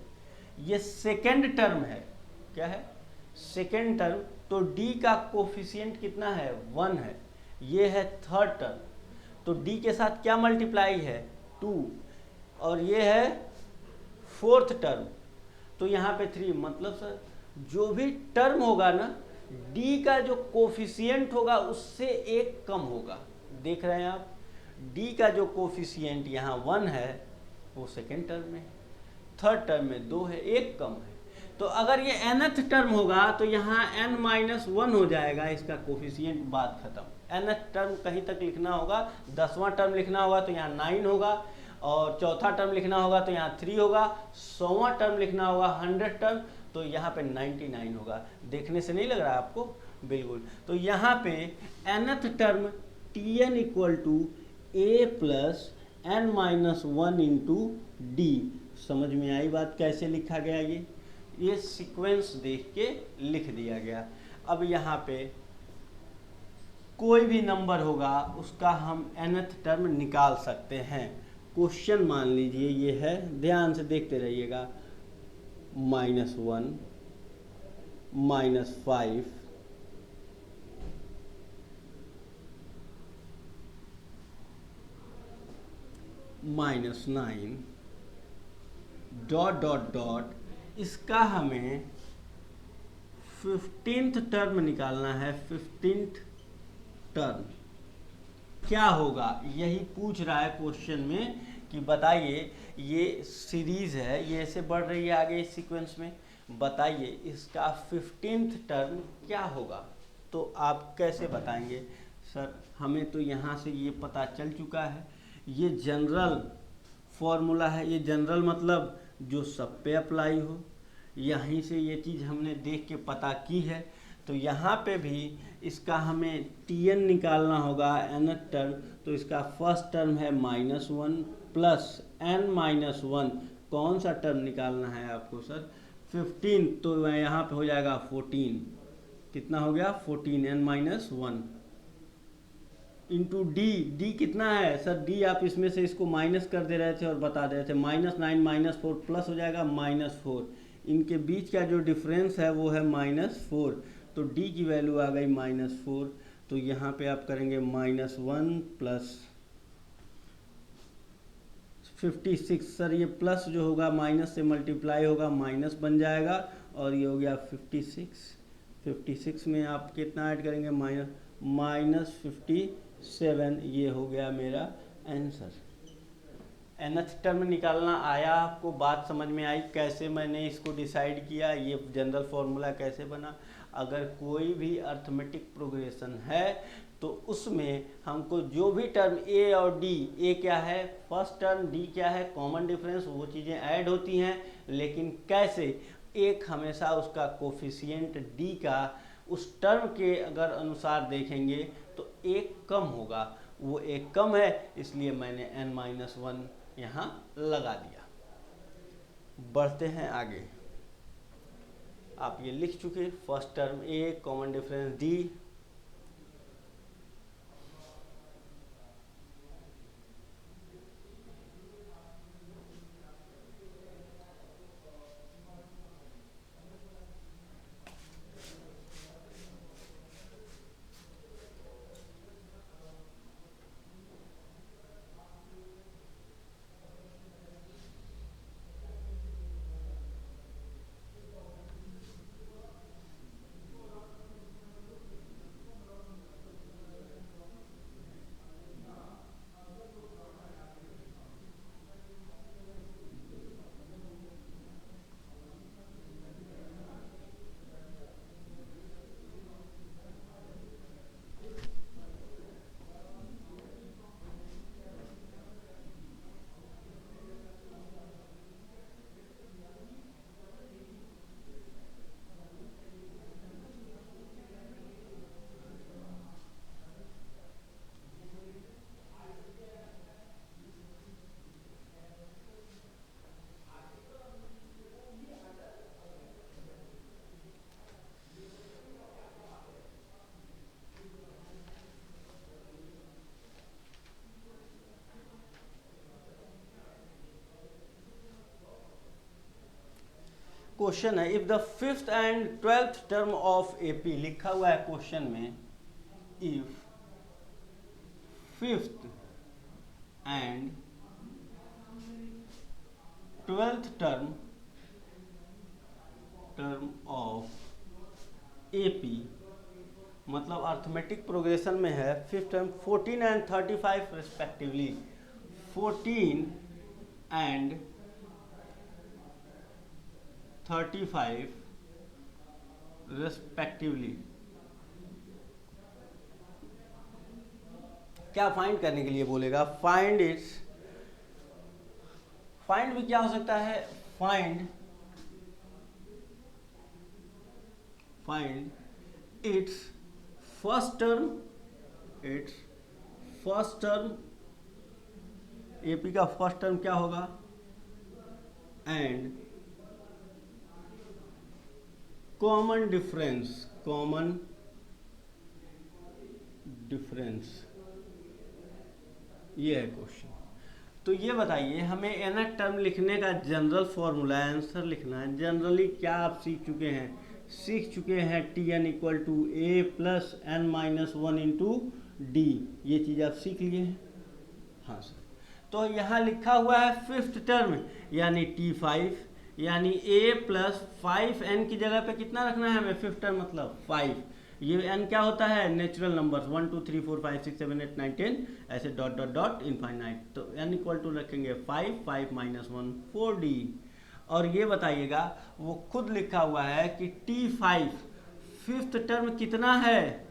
ये सेकेंड टर्म है, क्या है, सेकेंड टर्म। तो डी का कोफिशिएंट कितना है, 1 है। ये है थर्ड टर्म, तो डी के साथ क्या मल्टीप्लाई है, 2, और ये है फोर्थ टर्म, तो यहाँ पे 3। मतलब सर जो भी टर्म होगा ना, डी का जो कोफिशिएंट होगा उससे एक कम होगा। देख रहे हैं आप, डी का जो कोफिशिएंट यहाँ 1 है वो सेकेंड टर्म में, थर्ड टर्म में 2 है, एक कम है। तो अगर ये nth टर्म होगा तो यहाँ n-1 हो जाएगा इसका कोफिशिएंट, बात खत्म। nth टर्म कहीं तक लिखना होगा, 10वां टर्म लिखना होगा तो यहाँ 9 होगा, और चौथा टर्म लिखना होगा तो यहाँ 3 होगा, 100वां टर्म लिखना होगा 100 टर्म तो यहाँ पे 99 होगा। देखने से नहीं लग रहा है आपको, बिल्कुल। तो यहाँ पे nth term Tn equal to a plus n-1 into d. समझ में आई बात कैसे लिखा गया, ये सीक्वेंस देख के लिख दिया गया। अब यहाँ पे कोई भी नंबर होगा उसका हम nth टर्म निकाल सकते हैं। क्वेश्चन मान लीजिए ये है, ध्यान से देखते रहिएगा, -1, -5, -9, डॉट डॉट डॉट, इसका हमें 15th टर्म निकालना है। 15th टर्म क्या होगा, यही पूछ रहा है क्वेश्चन में कि बताइए, ये सीरीज है, ये ऐसे बढ़ रही है आगे इस सीक्वेंस में, बताइए इसका 15th टर्म क्या होगा। तो आप कैसे बताएंगे, सर हमें तो यहाँ से ये पता चल चुका है, ये जनरल फॉर्मूला है। ये जनरल मतलब जो सब पे अप्लाई हो, यहीं से ये चीज़ हमने देख के पता की है। तो यहाँ पे भी इसका हमें Tn निकालना होगा, nth टर्म। तो इसका फर्स्ट टर्म है -1 प्लस n-1, कौन सा टर्म निकालना है आपको सर, 15, तो यहाँ पे हो जाएगा 14। कितना हो गया, 14, n-1 इंटू डी। डी कितना है सर, डी आप इसमें से इसको माइनस कर दे रहे थे और बता दे रहे थे, -9 -4 प्लस हो जाएगा -4, इनके बीच का जो डिफरेंस है वो है -4, तो डी की वैल्यू आ गई -4। तो यहाँ पे आप करेंगे -1 प्लस 56, सर ये प्लस जो होगा माइनस से मल्टीप्लाई होगा, माइनस बन जाएगा, और ये हो गया 56। 56 में आप कितना ऐड करेंगे, -57, ये हो गया मेरा आंसर। nth टर्म निकालना आया आपको, बात समझ में आई कैसे मैंने इसको डिसाइड किया, ये जनरल फॉर्मूला कैसे बना। अगर कोई भी अर्थमेटिक प्रोग्रेशन है तो उसमें हमको जो भी टर्म a और d, a क्या है फर्स्ट टर्म, d क्या है कॉमन डिफरेंस, वो चीज़ें ऐड होती हैं, लेकिन कैसे, एक हमेशा उसका कोफिशिएंट d का उस टर्म के अगर अनुसार देखेंगे तो एक कम होगा, वो एक कम है, इसलिए मैंने n-1 यहाँ लगा दिया। बढ़ते हैं आगे, आप ये लिख चुके, first term a, common difference d, question है, if the fifth and 12th term of AP, लिखा हुआ है क्वेश्चन में, if fifth and 12th term of AP, मतलब अर्थमेटिक प्रोग्रेशन में है, fifth term 14 and 35 respectively, 14 and 35 respectively, क्या find करने के लिए बोलेगा? फाइंड इट्स, फाइंड भी क्या हो सकता है? Find its first term, AP का फर्स्ट टर्म क्या होगा, एंड कॉमन डिफरेंस, ये है क्वेश्चन। तो ये बताइए हमें nth टर्म लिखने का जनरल फॉर्मूला, आंसर लिखना है। जनरली क्या आप सीख चुके हैं Tn equal to A plus N minus 1 into D, ये चीज़ आप सीख लिए हैं। हाँ सर, तो यहाँ लिखा हुआ है फिफ्थ टर्म यानी T5, यानी a प्लस 5n की जगह पे कितना रखना है हमें? फिफ्थ टर्म मतलब 5। ये n क्या होता है? नेचुरल नंबर्स, 1 2 3 4 5 6 7 8 9 10, ऐसे डॉट डॉट डॉट इनफाइनाइट। तो n इक्वल टू रखेंगे 5 माइनस 1 4d। और ये बताइएगा, वो खुद लिखा हुआ है कि T5 फिफ्थ टर्म कितना है?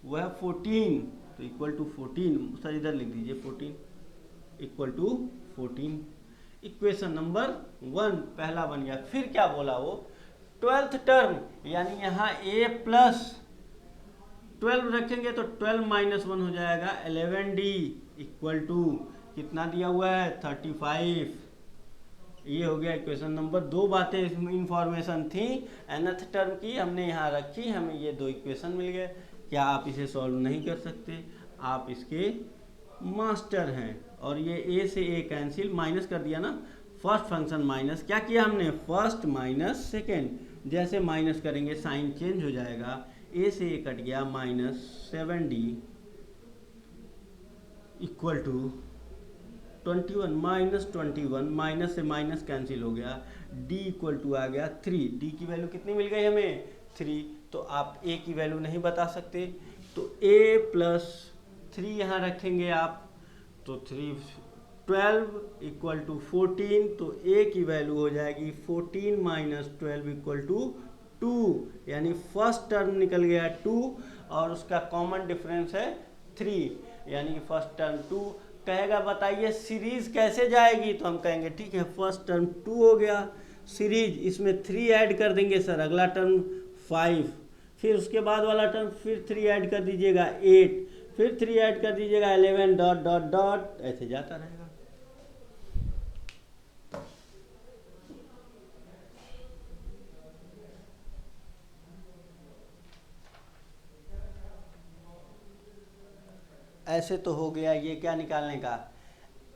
वो है 14, तो इक्वल टू 14, सर इधर लिख दीजिए 14 इक्वल टू 14। इक्वेशन नंबर 1 पहला बन गया। फिर क्या बोला वो? 12th टर्म, यानी यहाँ a प्लस 12 रखेंगे तो 12 माइनस 1 हो जाएगा 11d इक्वल टू कितना दिया हुआ है? 35। ये हो गया इक्वेशन नंबर 2। बातें इसमें इंफॉर्मेशन थी nth टर्म की, हमने यहाँ रखी, हमें ये 2 इक्वेशन मिल गए। क्या आप इसे सॉल्व नहीं कर सकते? आप इसके मास्टर हैं। और ये a से a कैंसिल, माइनस कर दिया ना, फर्स्ट फंक्शन माइनस, क्या किया हमने? फर्स्ट माइनस सेकेंड, जैसे माइनस करेंगे साइन चेंज हो जाएगा, a से a कट गया, minus 7d equal to 21, minus 21, minus से माइनस कैंसिल हो गया, d इक्वल टू आ गया 3। d की वैल्यू कितनी मिल गई हमें? 3। तो आप a की वैल्यू नहीं बता सकते, तो a प्लस 3 यहाँ रखेंगे आप, तो 12 इक्वल टू 14, तो a की वैल्यू हो जाएगी 14 माइनस 12 इक्वल टू 2, यानी फर्स्ट टर्म निकल गया 2 और उसका कॉमन डिफरेंस है 3, यानी फर्स्ट टर्म 2। कहेगा बताइए सीरीज कैसे जाएगी? तो हम कहेंगे ठीक है, फर्स्ट टर्म 2 हो गया, सीरीज इसमें 3 ऐड कर देंगे सर, अगला टर्म 5, फिर उसके बाद वाला टर्म फिर 3 ऐड कर दीजिएगा 8, फिर 3 ऐड कर दीजिएगा 11 डॉट डॉट डॉट, ऐसे जाता रहेगा। ऐसे तो हो गया। ये क्या निकालने का?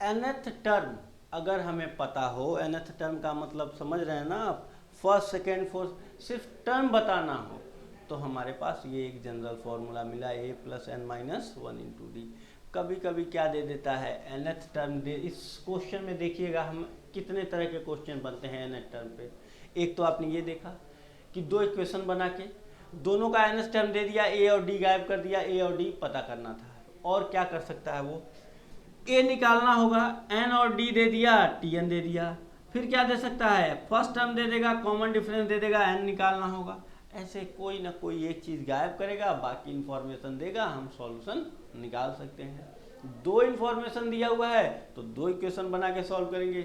nth टर्म अगर हमें पता हो, nth टर्म का मतलब समझ रहे हैं ना आप, फर्स्ट सेकेंड फोर्थ, सिर्फ टर्म बताना हो, तो हमारे पास ये एक जनरल फॉर्मूला मिला, a plus N minus 1 into d. कभी कभी क्या दे देता है? nth टर्म दे। इस क्वेश्चन में देखिएगा हम कितने तरह के क्वेश्चन बनते हैं nth टर्म पे। एक तो आपने ये देखा कि 2 इक्वेशन बना के दोनों का nth टर्म दे दिया, a और d गायब कर दिया, a और d पता करना था। और क्या कर सकता है वो? a निकालना होगा, n और d दे दिया, tn दे दिया। फिर क्या दे सकता है? फर्स्ट टर्म दे देगा, कॉमन डिफरेंस दे देगा, n निकालना होगा। ऐसे कोई ना कोई एक चीज़ गायब करेगा, बाकी इन्फॉर्मेशन देगा, हम सॉल्यूशन निकाल सकते हैं। 2 इन्फॉर्मेशन दिया हुआ है तो 2 इक्वेशन बना के सॉल्व करेंगे।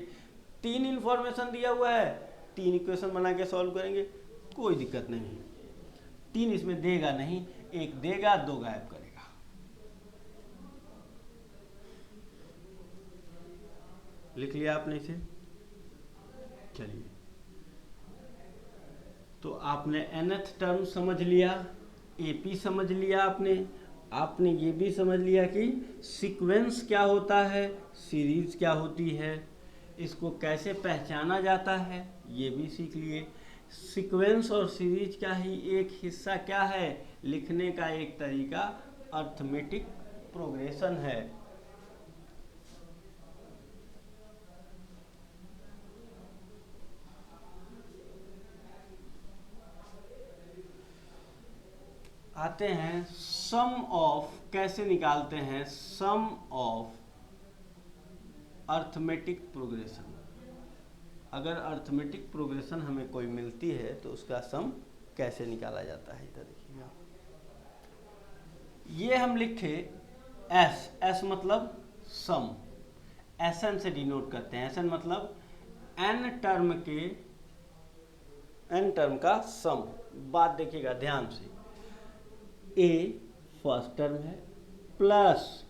3 इन्फॉर्मेशन दिया हुआ है, 3 इक्वेशन बना के सॉल्व करेंगे, कोई दिक्कत नहीं। 3 इसमें देगा नहीं, 1 देगा, 2 गायब करेगा। लिख लिया आपने इसे? चलिए, तो आपने nth टर्म समझ लिया, AP समझ लिया आपने ये भी समझ लिया कि सीक्वेंस क्या होता है, सीरीज क्या होती है, इसको कैसे पहचाना जाता है, ये भी सीख लिए सीक्वेंस और सीरीज का ही एक हिस्सा क्या है, लिखने का एक तरीका अर्थमेटिक प्रोग्रेशन है। आते हैं सम ऑफ, कैसे निकालते हैं सम ऑफ अर्थमेटिक प्रोग्रेशन। अगर अर्थमेटिक प्रोग्रेशन हमें कोई मिलती है तो उसका सम कैसे निकाला जाता है, इधर देखिएगा। ये हम लिखे एस, एस मतलब सम, एसएन से डिनोट करते हैं। एसएन मतलब एन टर्म का सम। बात देखिएगा ध्यान से, ए फर्स्ट टर्म है प्लस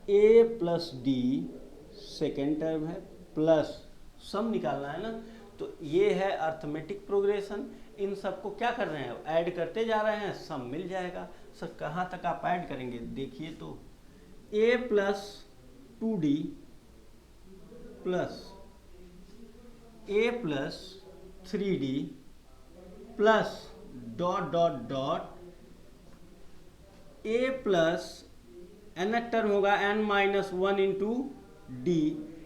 ए प्लस डी सेकेंड टर्म है प्लस सम निकालना है ना, तो ये है अर्थमेटिक प्रोग्रेशन। इन सबको क्या कर रहे हैं, ऐड करते जा रहे हैं, सम मिल जाएगा। सर कहाँ तक आप ऐड करेंगे, देखिए तो a plus 2d plus a plus 3d plus dot dot dot a plus n term होगा n माइनस 1 इंटू डी,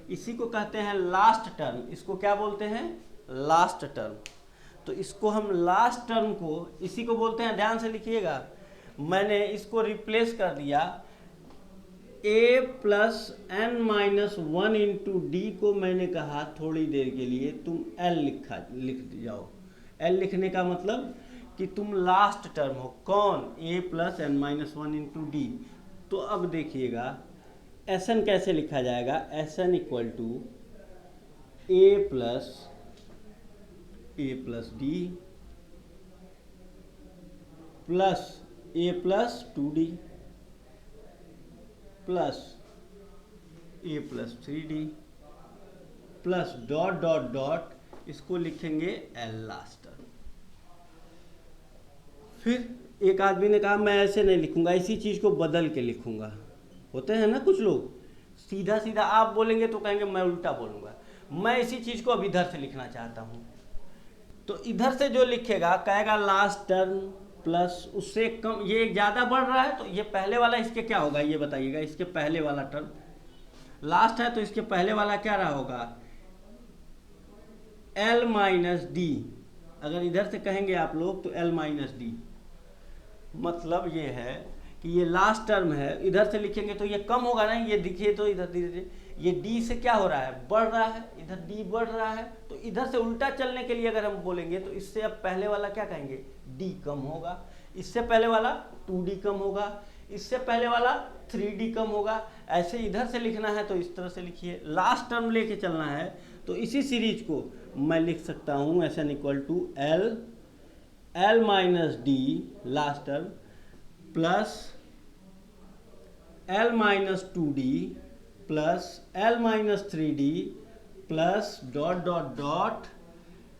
इसी को कहते हैं लास्ट टर्म। इसको क्या बोलते हैं, लास्ट टर्म। तो इसको हम लास्ट टर्म को इसी को बोलते हैं, ध्यान से लिखिएगा। मैंने इसको रिप्लेस कर दिया, a plus n minus 1 into D को मैंने कहा थोड़ी देर के लिए तुम l लिख जाओ। l लिखने का मतलब कि तुम लास्ट टर्म हो, कौन, a plus n minus 1 into D. तो अब देखिएगा Sn कैसे लिखा जाएगा, Sn equal to a plus d plus a plus 2d plus a plus 3d plus dot dot dot, इसको लिखेंगे l लास्ट टर्म। फिर एक आदमी ने कहा मैं ऐसे नहीं लिखूंगा, इसी चीज को बदल के लिखूंगा। होते हैं ना कुछ लोग, सीधा सीधा आप बोलेंगे तो कहेंगे मैं उल्टा बोलूंगा, मैं इसी चीज को अब इधर से लिखना चाहता हूं। तो इधर से जो लिखेगा कहेगा लास्ट टर्म प्लस उससे कम, ये ज़्यादा बढ़ रहा है तो ये पहले वाला इसके क्या होगा ये बताइएगा। इसके पहले वाला टर्म लास्ट है तो इसके पहले वाला क्या रहा होगा, L माइनस डी। अगर इधर से कहेंगे आप लोग तो L माइनस डी, मतलब ये है कि ये लास्ट टर्म है। इधर से लिखेंगे तो ये कम होगा ना, ये दिखिए तो इधर धीरे ये d से क्या हो रहा है, बढ़ रहा है, इधर d बढ़ रहा है। तो इधर से उल्टा चलने के लिए अगर हम बोलेंगे तो इससे अब पहले वाला क्या कहेंगे, d कम होगा, इससे पहले वाला 2d कम होगा, इससे पहले वाला 3d कम होगा। ऐसे इधर से लिखना है तो इस तरह से लिखिए, लास्ट टर्म लेके चलना है तो इसी सीरीज को मैं लिख सकता हूँ Sn equal to L minus d last term plus L minus 2d plus L minus 3d plus dot dot dot,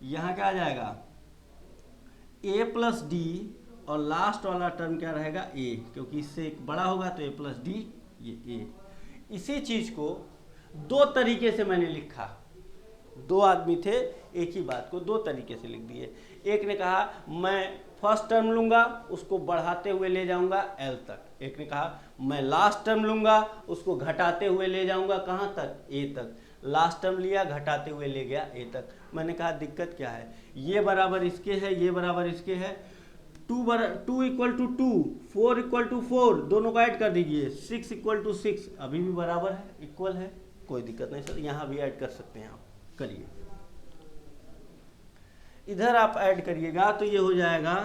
यहाँ क्या आ जाएगा a प्लस डी और लास्ट वाला टर्म क्या रहेगा a, क्योंकि इससे एक बड़ा होगा तो a प्लस डी, ये a। इसी चीज को दो तरीके से मैंने लिखा, दो आदमी थे एक ही बात को दो तरीके से लिख दिए। एक ने कहा मैं फर्स्ट टर्म लूंगा उसको बढ़ाते हुए ले जाऊंगा L तक, एक ने कहा मैं लास्ट टर्म लूंगा उसको घटाते हुए ले जाऊंगा कहाँ तक, A तक। लास्ट टर्म लिया घटाते हुए ले गया A तक। मैंने कहा दिक्कत क्या है, ये बराबर इसके है, ये बराबर इसके है, 2 इक्वल टू 2, 4 इक्वल टू 4, दोनों को ऐड कर दीजिए, 6 इक्वल टू 6, अभी भी बराबर है, इक्वल है, कोई दिक्कत नहीं सर, यहाँ भी ऐड कर सकते हैं आप, करिए। इधर आप ऐड करिएगा तो ये हो जाएगा,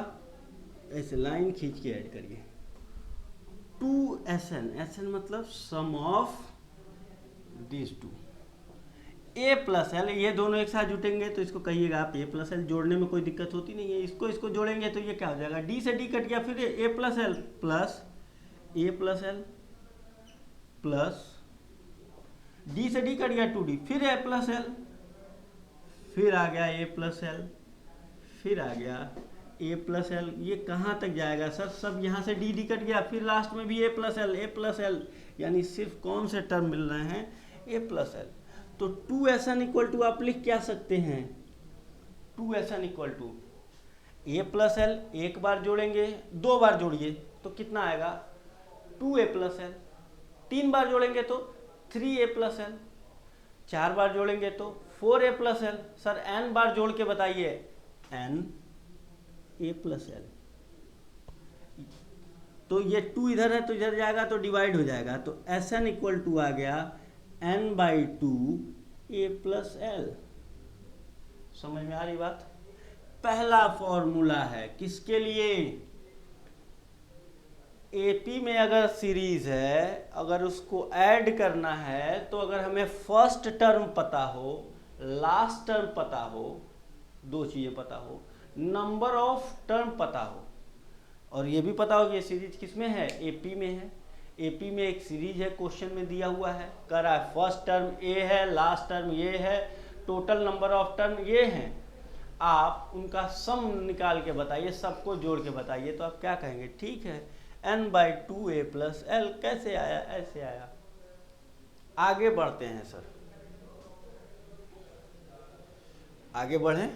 ऐसे लाइन खींच के ऐड करिए, 2Sn, Sn मतलब sum of this two, a plus L, ये दोनों एक साथ जुटेंगे तो इसको कहिएगा आप a प्लस एल, जोड़ने में कोई दिक्कत होती नहीं है। इसको जोड़ेंगे तो ये क्या हो जाएगा, d से d कट गया, फिर a plus L plus a plus L plus d से d कट गया 2d, फिर a प्लस एल, फिर आ गया a प्लस एल, फिर आ गया a प्लस एल। ये कहाँ तक जाएगा सर, सब यहाँ से d कट गया, फिर लास्ट में भी a प्लस एल, यानी सिर्फ कौन से टर्म मिल रहे हैं, a प्लस एल। तो 2Sn इक्वल टू आप लिख क्या सकते हैं, two S n equal to A plus l, एक बार जोड़ेंगे, दो बार जोड़िए तो कितना आएगा, 2a प्लस एल, तीन बार जोड़ेंगे तो 3a प्लस एल, चार बार जोड़ेंगे तो 4a plus L. Sir n बार जोड़ के बताइए, n a प्लस एल। तो ये 2 इधर है तो इधर जाएगा तो डिवाइड हो जाएगा, तो एस एन इक्वल टू आ गया n by two A plus L. समझ में आ रही बात? पहला फॉर्मूला है किसके लिए, एपी में अगर सीरीज है, अगर उसको ऐड करना है तो अगर हमें फर्स्ट टर्म पता हो, लास्ट टर्म पता हो, दो चीजें पता हो, नंबर ऑफ टर्म पता हो, और ये भी पता हो कि ये सीरीज किसमें है, एपी में है। एपी में एक सीरीज है, क्वेश्चन में दिया हुआ है, कह रहा है फर्स्ट टर्म ए है, लास्ट टर्म ये है, टोटल नंबर ऑफ टर्म ये हैं, आप उनका सम निकाल के बताइए, सबको जोड़ के बताइए। तो आप क्या कहेंगे, ठीक है n by two A plus L. कैसे आया, ऐसे आया। आगे बढ़ते हैं सर, आगे बढ़ें।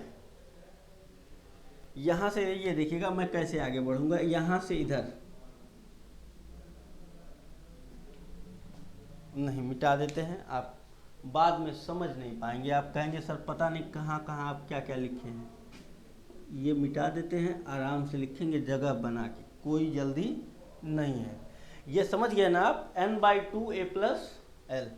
यहां से ये देखिएगा मैं कैसे आगे बढ़ूंगा, यहां से इधर नहीं, मिटा देते हैं, आप बाद में समझ नहीं पाएंगे, आप कहेंगे सर पता नहीं कहाँ कहाँ आप क्या क्या लिखे हैं। ये मिटा देते हैं, आराम से लिखेंगे जगह बना के, कोई जल्दी नहीं है। ये समझ गए ना आप, n by two A plus L.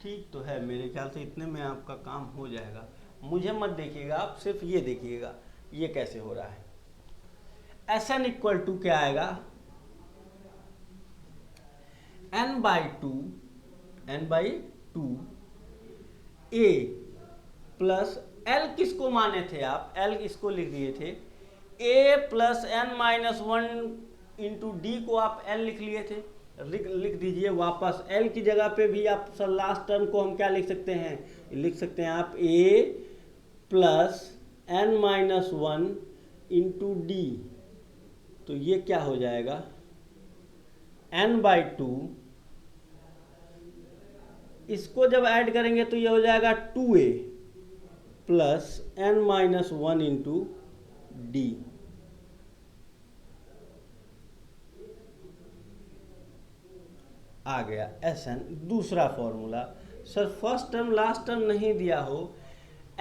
ठीक तो है, मेरे ख्याल से इतने में आपका काम हो जाएगा। मुझे मत देखिएगा, आप सिर्फ ये देखिएगा ये कैसे हो रहा है। एस एन इक्वल टू क्या आएगा, n by two A plus L. किसको माने थे आप, एल इसको लिख दिए थे, A plus N minus one into D को आप एल लिख लिए थे, लिख दीजिए वापस। एल की जगह पे भी आप सर लास्ट टर्म को हम क्या लिख सकते हैं, लिख सकते हैं आप A plus N minus one into D. तो ये क्या हो जाएगा, n बाई टू, इसको जब ऐड करेंगे तो ये हो जाएगा 2a plus n minus one into D. आ गया Sn। दूसरा formula, sir first term last term नहीं दिया हो,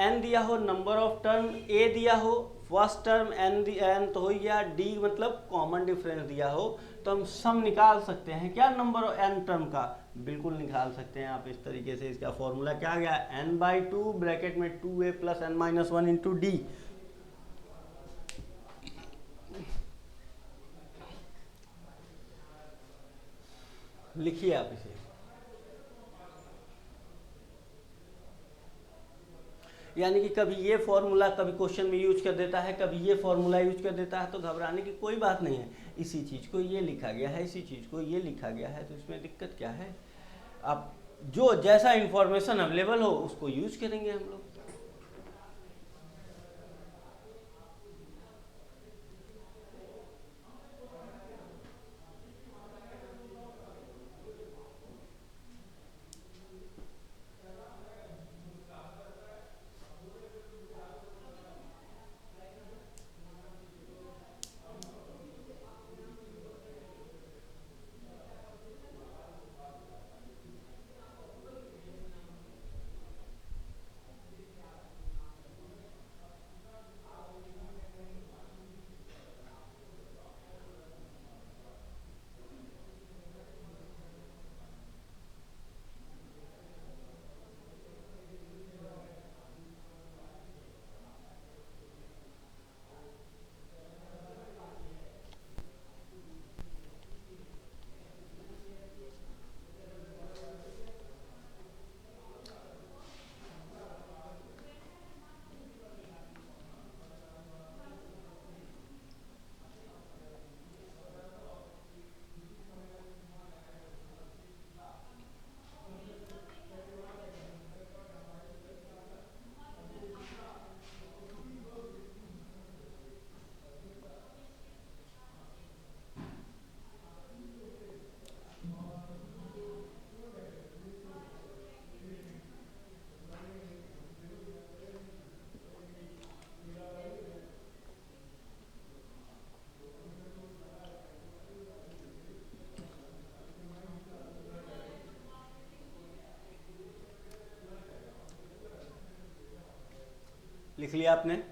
n दिया हो, नंबर ऑफ टर्म a दिया हो, फर्स्ट टर्म n तो हो गया, d मतलब कॉमन डिफरेंस दिया हो, तो हम सम निकाल सकते हैं क्या नंबर ऑफ n टर्म का, बिल्कुल निकाल सकते हैं आप इस तरीके से। इसका फॉर्मूला क्या आ गया, n बाई टू ब्रैकेट में 2a plus N minus one into d. लिखिए आप इसे, यानी कि कभी ये फॉर्मूला कभी क्वेश्चन में यूज कर देता है, कभी ये फॉर्मूला यूज कर देता है, तो घबराने की कोई बात नहीं है। इसी चीज़ को ये लिखा गया है, इसी चीज़ को ये लिखा गया है, तो इसमें दिक्कत क्या है। आप जो जैसा इंफॉर्मेशन अवेलेबल हो उसको यूज करेंगे हम लोग। लिख लिया आपने।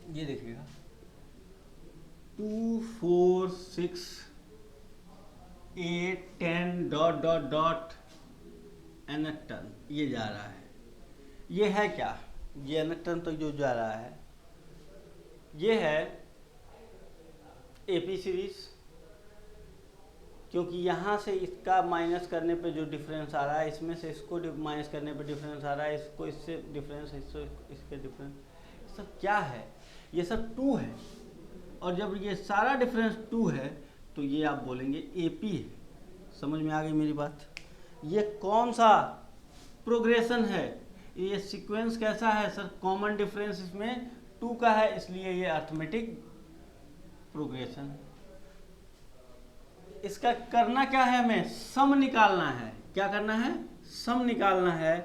ये देखिएगा 2 4 6 8 10 dot dot dot nth term ये जा रहा है। ये है क्या? ये nth टर्म तक जो जा रहा है ये है एपी सीरीज, क्योंकि यहाँ से इसका माइनस करने पे जो डिफरेंस आ रहा है, इसमें से इसको माइनस करने पे डिफरेंस आ रहा है, इसको इससे डिफरेंस, इसके डिफरेंस, सब क्या है? ये सब 2 है। और जब ये सारा डिफरेंस 2 है तो ये आप बोलेंगे एपी है। समझ में आ गई मेरी बात? ये कौन सा प्रोग्रेशन है? ये सीक्वेंस कैसा है सर? कॉमन डिफरेंस इसमें 2 का है, इसलिए ये अर्थमेटिक प्रोग्रेशन। इसका करना क्या है? हमें सम निकालना है। क्या करना है? सम निकालना है।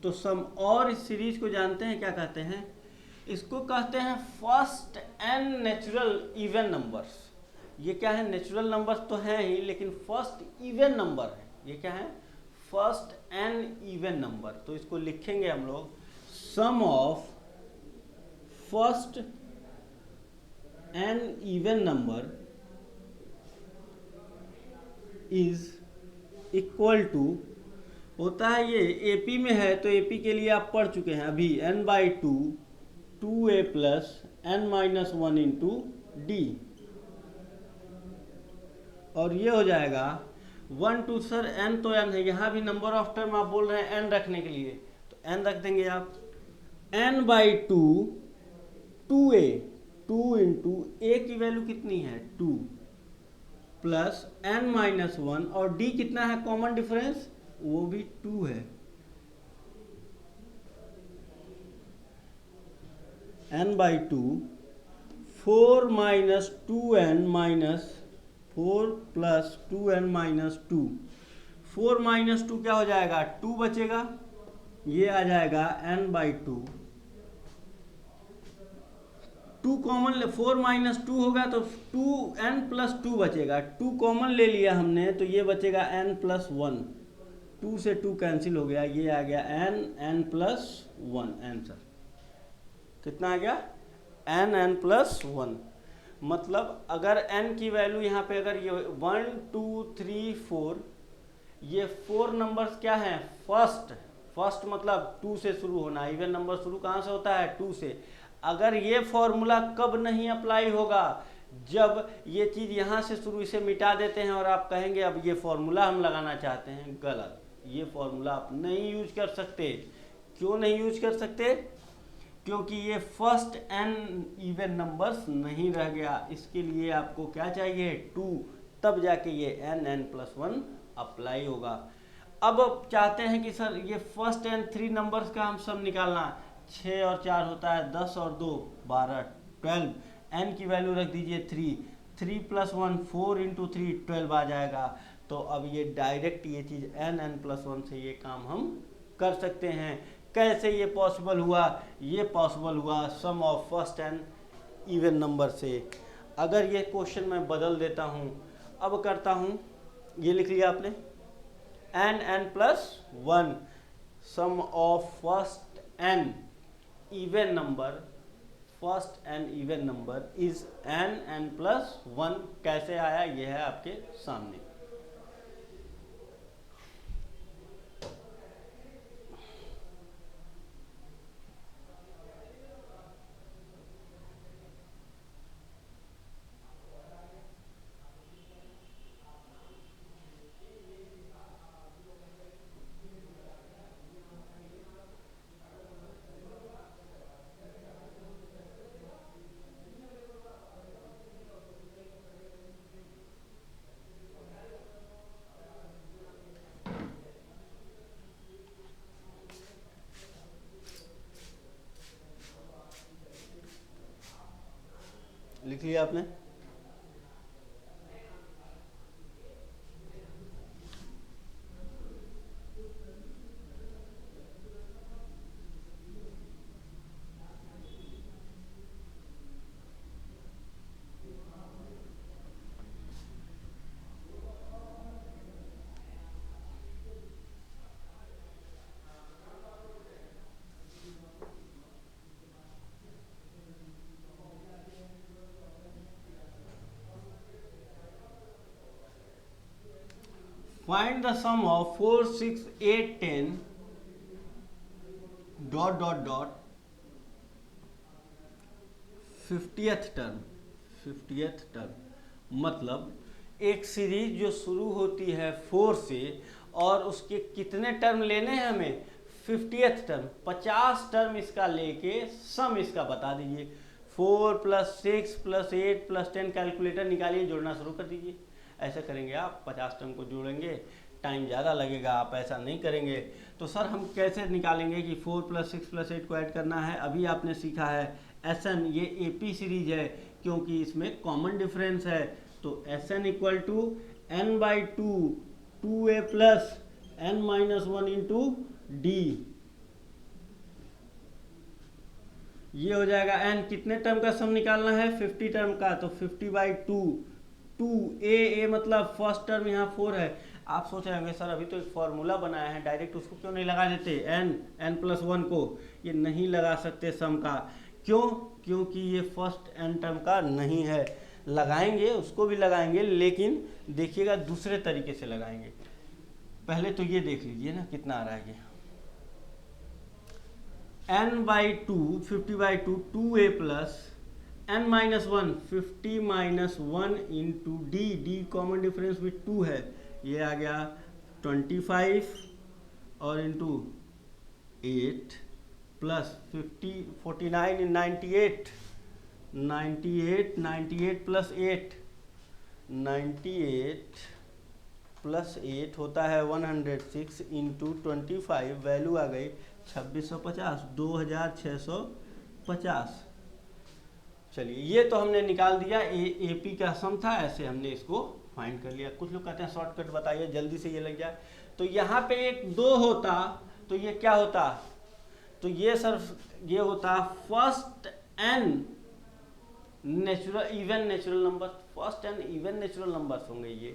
तो सम, और इस सीरीज को जानते हैं क्या कहते हैं? इसको कहते हैं first n natural even numbers. ये क्या है? नेचुरल नंबर्स तो हैं ही, लेकिन फर्स्ट इवन नंबर है। ये क्या है? First N even number. तो इसको लिखेंगे हम लोग sum of first N even number is equal to, होता है ये एपी में है तो एपी के लिए आप पढ़ चुके हैं अभी, n/2 2a plus n-1 into D. और ये हो जाएगा 1 2 सर n तो n है, यहाँ भी नंबर ऑफ टर्म आप बोल रहे हैं n रखने के लिए, तो n रख देंगे आप। n/2 2a, 2 इंटू a की वैल्यू कितनी है? 2 प्लस n-1, और d कितना है? कॉमन डिफरेंस वो भी 2 है। n/2 4 minus 2n minus 4 plus 2n minus 2। 4 minus 2 क्या हो जाएगा? 2 बचेगा। ये आ जाएगा n/2। 2 कॉमन, 4 माइनस 2 होगा तो 2n प्लस 2 बचेगा। 2 कॉमन ले लिया हमने तो ये बचेगा n प्लस 1। 2 से 2 कैंसिल हो गया, ये आ गया n प्लस 1 आंसर। कितना आ गया? n plus 1। मतलब अगर n की वैल्यू यहाँ पे अगर ये 1 2 3 4, ये 4 नंबर्स क्या हैं? फर्स्ट मतलब 2 से शुरू होना। इवन नंबर शुरू कहाँ से होता है? 2 से। अगर ये फॉर्मूला कब नहीं अप्लाई होगा? जब ये चीज़ यहाँ से शुरू, इसे मिटा देते हैं और आप कहेंगे अब ये फॉर्मूला हम लगाना चाहते हैं। गलत, ये फॉर्मूला आप नहीं यूज कर सकते। क्यों नहीं यूज कर सकते? क्योंकि ये फर्स्ट एन इवन नंबर्स नहीं रह गया। इसके लिए आपको क्या चाहिए? 2, तब जाके ये n प्लस 1 अप्लाई होगा। अब चाहते हैं कि सर ये फर्स्ट एन 3 नंबर्स का हम सब निकालना। 6 और 4 होता है 10 और 2 12 12। n की वैल्यू रख दीजिए 3 प्लस 1 4 इंटू 3 12 आ जाएगा। तो अब ये डायरेक्ट ये चीज़ n प्लस 1 से ये काम हम कर सकते हैं। कैसे ये पॉसिबल हुआ? ये पॉसिबल हुआ sum of first and even number से। अगर ये क्वेश्चन मैं बदल देता हूँ, अब करता हूँ, ये लिख लिया आपने, n plus 1 sum of first and even number, first and even number is n plus 1। कैसे आया? ये है आपके सामने। लिख लिया आपने? Find the sum of 4, 6, 8, 10 dot dot dot 50th term. 50th term मतलब एक सीरीज जो शुरू होती है 4 से और उसके कितने टर्म लेने हैं हमें? 50th term. 50 टर्म इसका लेके सम इसका बता दीजिए। 4 प्लस 6 प्लस 8 प्लस 10, कैलकुलेटर निकालिए, जोड़ना शुरू कर दीजिए। ऐसा करेंगे आप 50 टर्म को जोड़ेंगे, टाइम ज़्यादा लगेगा, आप ऐसा नहीं करेंगे। तो सर हम कैसे निकालेंगे कि 4 प्लस 6 प्लस 8 को ऐड करना है? अभी आपने सीखा है SN, ये AP सीरीज है क्योंकि इसमें कॉमन डिफरेंस है। तो SN equal to n/2 2a plus n-1 into D. ये हो जाएगा n। कितने टर्म का सम निकालना है? 50 टर्म का। तो 50/2 2a मतलब फर्स्ट टर्म यहाँ 4 है। आप सोच रहे होंगे सर अभी तो एक फॉर्मूला बनाया है, डायरेक्ट उसको क्यों नहीं लगा देते n प्लस 1 को? ये नहीं लगा सकते सम का। क्यों? क्योंकि ये फर्स्ट n टर्म का नहीं है। लगाएंगे, उसको भी लगाएंगे, लेकिन देखिएगा दूसरे तरीके से लगाएंगे। पहले तो ये देख लीजिए ना कितना आ रहा है ये n/2 50/2 2a plus n-1 50-1 into D common difference में 2 है, ये आ गया 25 और इंटू 8 प्लस 50 49 98 98 प्लस 8 98 प्लस 8 होता है 106 इंटू 25, वैल्यू आ गई 2650, 2650। चलिए ये तो हमने निकाल दिया, AP का सम था, ऐसे हमने इसको फाइंड कर लिया। कुछ लोग कहते हैं शॉर्टकट बताइए जल्दी से ये लग जाए। तो यहाँ पे एक 2 होता तो ये क्या होता? तो ये सर ये होता first and natural even natural number, first and even natural numbers होंगे ये।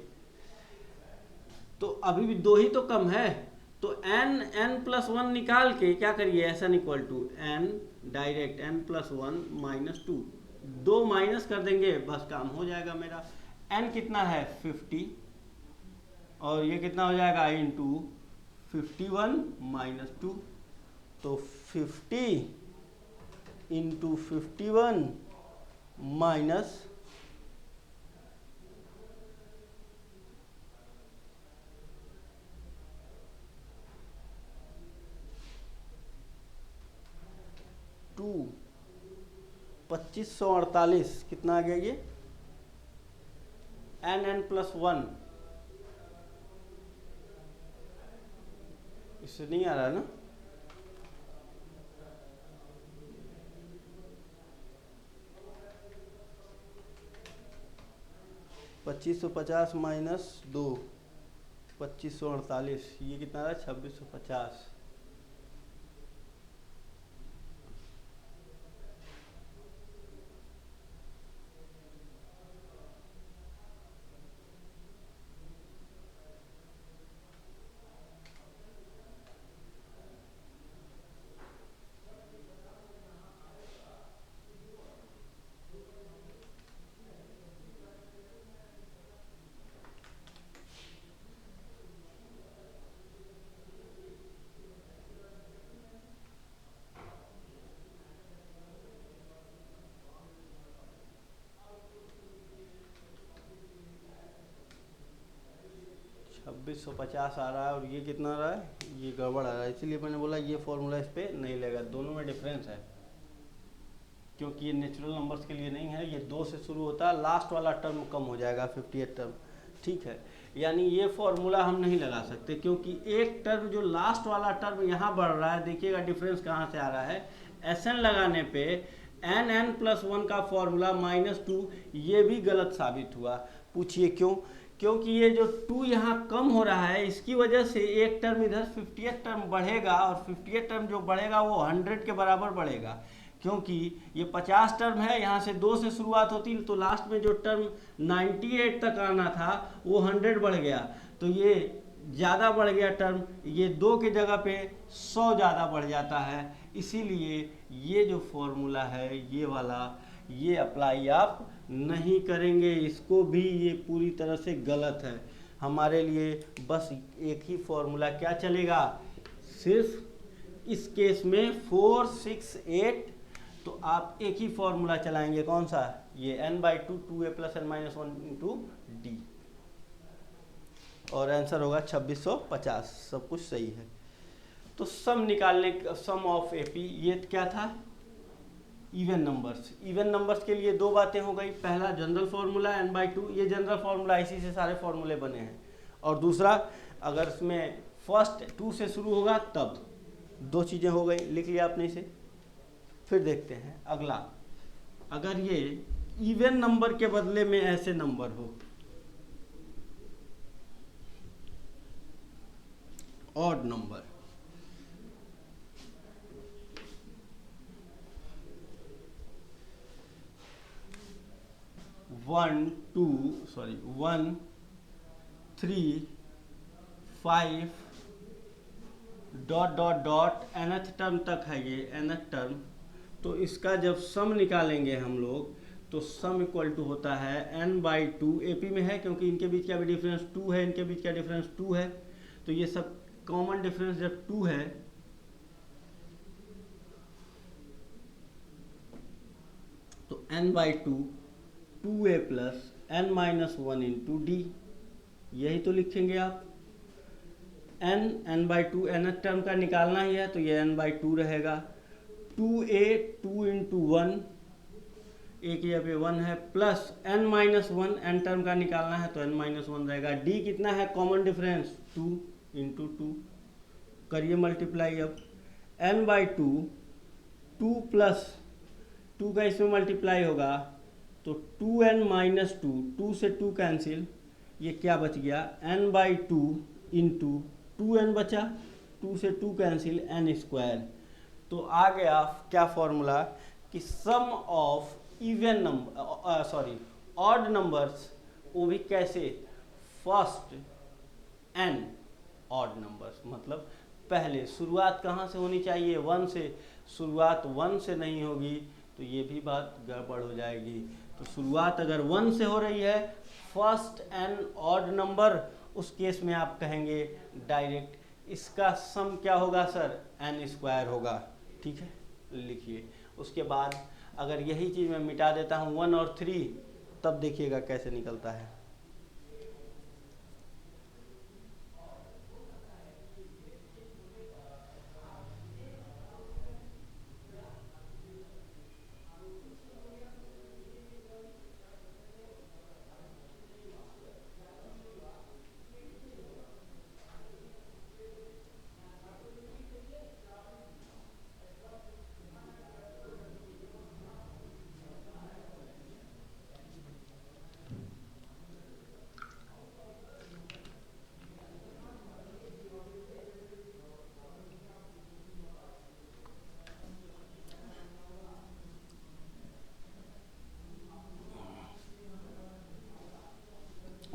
तो अभी भी 2 ही तो कम है, तो n+1 निकाल के क्या करिए, SN equal to n direct n+1 - 2, 2 minus कर देंगे, बस काम हो जाएगा मेरा। n कितना है 50 और ये कितना हो जाएगा इंटू 51 - 2, तो 50 इंटू 51 माइनस 2 2548 कितना आ गया ये n+1। इससे नहीं आ रहा है ना? (2550 - 2 2548), ये कितना आ रहा है 2650। 2650 आ रहा है और ये कितना आ रहा है, ये गड़बड़ आ रहा है, इसलिए मैंने बोला ये फॉर्मूला इस पर नहीं लगेगा, दोनों में डिफरेंस है, क्योंकि ये नेचुरल नंबर्स के लिए नहीं है, ये 2 से शुरू होता है, लास्ट वाला टर्म कम हो जाएगा 58 टर्म, ठीक है। यानी ये फॉर्मूला हम नहीं लगा सकते, क्योंकि एक टर्म जो लास्ट वाला टर्म यहाँ बढ़ रहा है, देखिएगा डिफरेंस कहाँ से आ रहा है, SN लगाने पे n+1 का फॉर्मूला -2, ये भी गलत साबित हुआ। पूछिए क्यों? क्योंकि ये जो 2 यहाँ कम हो रहा है, इसकी वजह से एक टर्म इधर 58 टर्म बढ़ेगा, और 58 टर्म जो बढ़ेगा वो 100 के बराबर बढ़ेगा, क्योंकि ये 50 टर्म है, यहाँ से 2 से शुरुआत होती, तो लास्ट में जो टर्म 98 तक आना था वो 100 बढ़ गया, तो ये ज़्यादा बढ़ गया टर्म, ये 2 के जगह पे 100 ज़्यादा बढ़ जाता है, इसीलिए ये जो फॉर्मूला है ये वाला, ये अप्लाई आप नहीं करेंगे, इसको भी, ये पूरी तरह से गलत है। हमारे लिए बस एक ही फॉर्मूला क्या चलेगा, सिर्फ इस केस में 4, 6, 8, तो आप एक ही फॉर्मूला चलाएंगे, कौन सा, ये n/2 2a + n-1 × d, और आंसर होगा 2650, सब कुछ सही है। तो सम निकालने, सम ऑफ एपी, ये क्या था, इवन नंबर्स। इवन नंबर्स के लिए 2 बातें हो गई, पहला जनरल फार्मूला n/2, ये जनरल फार्मूला, इसी से सारे फार्मूले बने हैं, और दूसरा अगर इसमें फर्स्ट 2 से शुरू होगा तब, 2 चीज़ें हो गई, लिख लिया आपने इसे। फिर देखते हैं अगला, अगर ये इवन नंबर के बदले में ऐसे नंबर हो, ऑड नंबर, 1 3 5 ... nth टर्म तक है ये nth टर्म, तो इसका जब सम निकालेंगे हम लोग, तो सम इक्वल टू होता है n/2, एपी में है क्योंकि इनके बीच का भी डिफरेंस 2 है, इनके बीच का डिफरेंस 2 है, तो ये सब कॉमन डिफरेंस जब 2 है, तो n/2 2a + n-1 × d, यही तो लिखेंगे आप। n/2 nth टर्म का निकालना ही है, तो ये n/2 रहेगा, 2a 2 × 1, एक यहाँ पे 1 है, प्लस n-1, n टर्म का निकालना है तो n-1 रहेगा, d कितना है कॉमन डिफरेंस, 2 × 2, करिए मल्टीप्लाई। अब n/2 2 + 2 का इसमें मल्टीप्लाई होगा, तो 2n-2, 2 से 2 कैंसिल, ये क्या बच गया, n/2 × 2n बचा, 2 से 2 कैंसिल, n²। तो आ गया क्या फॉर्मूला, कि sum of even number, odd numbers, वो भी कैसे, फर्स्ट n ऑड नंबर्स, मतलब पहले शुरुआत कहाँ से होनी चाहिए, 1 से, शुरुआत 1 से नहीं होगी तो ये भी बात गड़बड़ हो जाएगी। तो शुरुआत अगर 1 से हो रही है, फर्स्ट n ऑड नंबर, उस केस में आप कहेंगे डायरेक्ट इसका सम क्या होगा सर, n² होगा, ठीक है, लिखिए। उसके बाद अगर यही चीज़ मैं मिटा देता हूँ 1 और 3, तब देखिएगा कैसे निकलता है।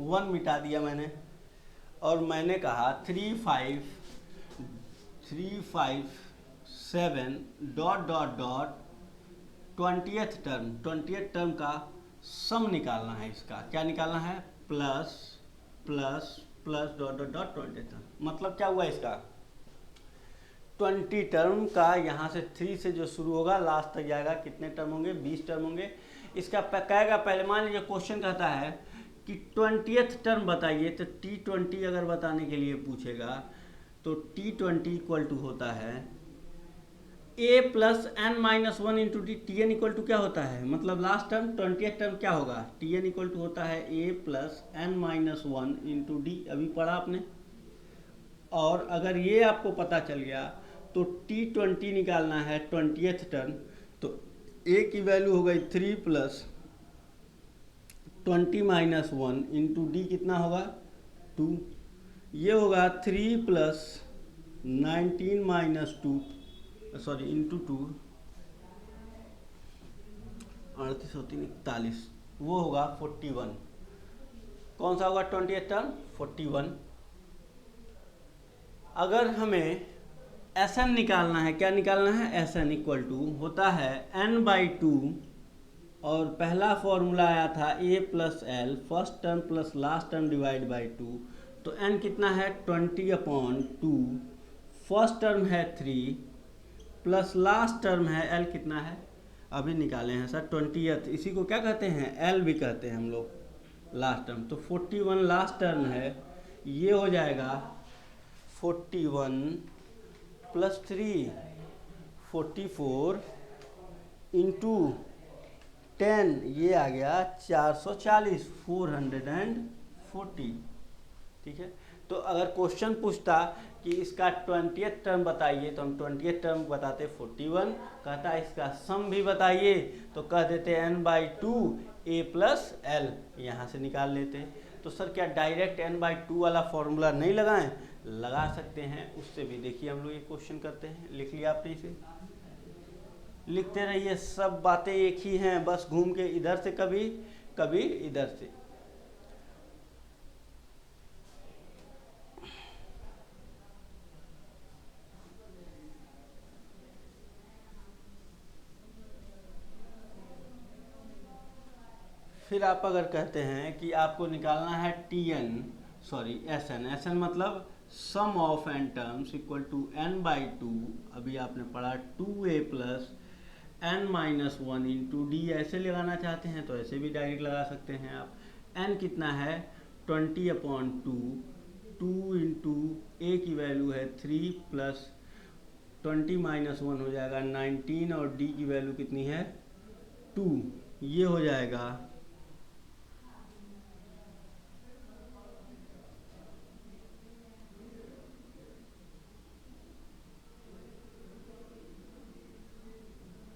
वन मिटा दिया मैंने, और मैंने कहा 3 5 7 ... 20th टर्म का सम निकालना है। इसका क्या निकालना है, plus plus plus ... 20th term, मतलब क्या हुआ इसका, 20 टर्म का यहाँ से 3 से जो शुरू होगा लास्ट तक जाएगा, कितने टर्म होंगे, 20 टर्म होंगे। इसका कहेगा, पहले मान लीजिए क्वेश्चन कहता है कि 20th टर्म बताइए, तो T20 अगर बताने के लिए पूछेगा तो T20 इक्वल टू होता है a plus N minus one into d. T n equal to क्या होता है, मतलब लास्ट टर्म 20th टर्म क्या होगा, टी एन इक्वल टू होता है a plus N minus one into d, अभी पढ़ा आपने। और अगर ये आपको पता चल गया तो T20 निकालना है 20th टर्म, तो a की वैल्यू हो गई 3 plus 20 minus one into D कितना होगा 2। ये होगा 3 प्लस 19 माइनस 2 सॉरी इंटू 2, 38 होती 41, वो होगा 41। कौन सा होगा 20th टर्म 41। अगर हमें Sn निकालना है, क्या निकालना है, Sn इक्वल टू होता है n/2, और पहला फॉर्मूला आया था a plus L, first term plus last term divide by 2, तो n कितना है 20/2, फर्स्ट टर्म है 3 प्लस लास्ट टर्म है l कितना है, अभी निकाले हैं सर 20th, इसी को क्या कहते हैं l भी कहते हैं हम लोग लास्ट टर्म। तो 41 लास्ट टर्म है, ये हो जाएगा 41 प्लस 3 44 इंटू 10, ये आ गया 440 440। ठीक है, तो अगर क्वेश्चन पूछता कि इसका 20th टर्म बताइए तो हम 20th टर्म बताते 41, कहता इसका सम भी बताइए तो कह देते n/2 a प्लस एल, यहाँ से निकाल लेते। तो सर क्या डायरेक्ट n/2 वाला फॉर्मूला नहीं लगाएं, लगा सकते हैं, उससे भी देखिए हम लोग ये क्वेश्चन करते हैं। लिख लिया आपने, इसे लिखते रहिए, सब बातें एक ही हैं, बस घूम के इधर से कभी कभी इधर से। फिर आप अगर कहते हैं कि आपको निकालना है Sn मतलब sum of n terms equal to n/2, अभी आपने पढ़ा 2a plus n minus one into D, ऐसे लगाना चाहते हैं तो ऐसे भी डायरेक्ट लगा सकते हैं आप। n कितना है 20/2, 2 इंटू ए की वैल्यू है 3 प्लस 20 माइनस वन हो जाएगा 19, और डी की वैल्यू कितनी है 2, ये हो जाएगा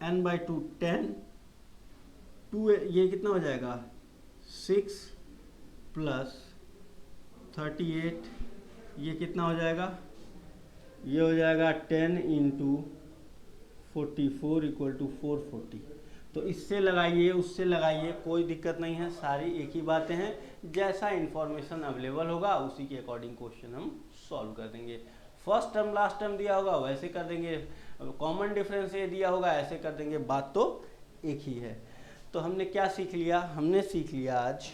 n/2 10, 2 ये कितना हो जाएगा 6 प्लस 38, ये कितना हो जाएगा, ये हो जाएगा 10 इंटू 44 इक्वल टू 440। तो इससे लगाइए उससे लगाइए, कोई दिक्कत नहीं है, सारी एक ही बातें हैं। जैसा इन्फॉर्मेशन अवेलेबल होगा उसी के अकॉर्डिंग क्वेश्चन हम सॉल्व कर देंगे। फर्स्ट टर्म लास्ट टर्म दिया होगा वैसे कर देंगे, कॉमन डिफरेंस ये दिया होगा ऐसे कर देंगे, बात तो एक ही है। तो हमने क्या सीख लिया, हमने सीख लिया आज,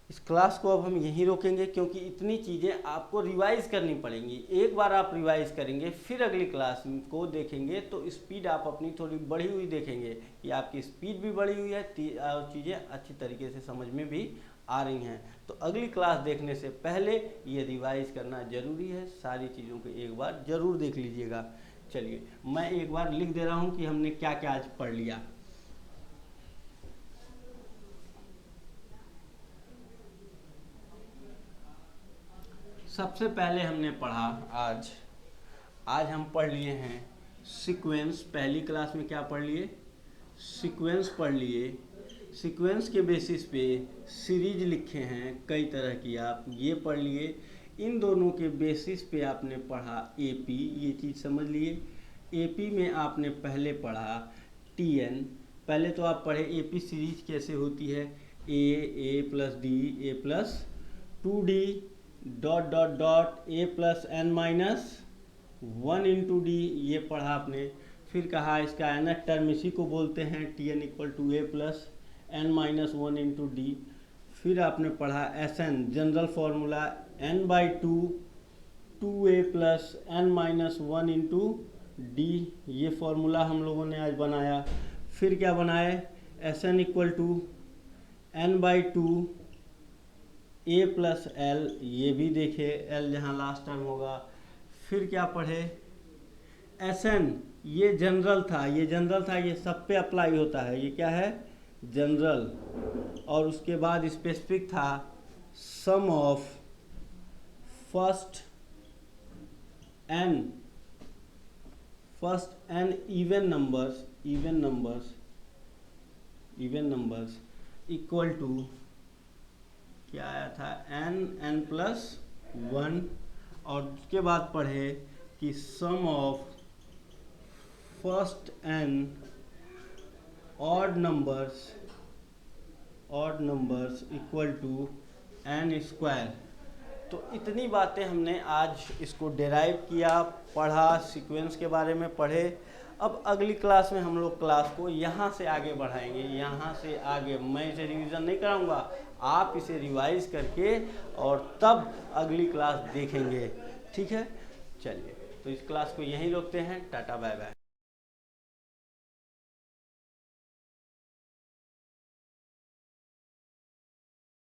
इस क्लास को अब हम यहीं रोकेंगे क्योंकि इतनी चीज़ें आपको रिवाइज करनी पड़ेंगी। एक बार आप रिवाइज करेंगे फिर अगली क्लास को देखेंगे तो स्पीड आप अपनी थोड़ी बढ़ी हुई देखेंगे कि आपकी स्पीड भी बढ़ी हुई है और चीज़ें अच्छी तरीके से समझ में भी आ रही हैं। तो अगली क्लास देखने से पहले ये रिवाइज करना ज़रूरी है, सारी चीज़ों को एक बार ज़रूर देख लीजिएगा। चलिए मैं एक बार लिख दे रहा हूँ कि हमने क्या क्या आज पढ़ लिया। सबसे पहले हमने पढ़ा आज हम पढ़ लिए हैं सीक्वेंस। पहली क्लास में क्या पढ़ लिए, सीक्वेंस पढ़ लिए। सीक्वेंस के बेसिस पे सीरीज लिखे हैं कई तरह की, आप ये पढ़ लिए। इन दोनों के बेसिस पे आपने पढ़ा एपी, ये चीज़ समझ लिए। एपी में आपने पहले पढ़ा टीएन। पहले तो आप पढ़े एपी सीरीज कैसे होती है, A plus D, A plus 2d dot dot dot A plus N minus one into D, ये पढ़ा आपने। फिर कहा इसका nth टर्म इसी को बोलते हैं Tn equal to A plus N minus one into d. फिर आपने पढ़ा Sn general formula n/2 2a plus N minus one into D, ये फार्मूला हम लोगों ने आज बनाया। फिर क्या बनाए, Sn equal to n/2 a plus L, ये भी देखे एल जहाँ लास्ट टर्म होगा। फिर क्या पढ़े, Sn, ये जनरल था, ये सब पे अप्लाई होता है, ये क्या है जनरल। और उसके बाद स्पेसिफिक था sum of first n even numbers equal to क्या आया था n प्लस 1। और उसके बाद पढ़े कि sum of first n odd numbers equal to n square. तो इतनी बातें हमने आज इसको डेराइव किया, पढ़ा, सीक्वेंस के बारे में पढ़े। अब अगली क्लास में हम लोग क्लास को यहाँ से आगे बढ़ाएंगे, यहाँ से आगे। मैं इसे रिवीजन नहीं कराऊंगा, आप इसे रिवाइज करके और तब अगली क्लास देखेंगे, ठीक है। चलिए, तो इस क्लास को यहीं रोकते हैं। Tata bye bye.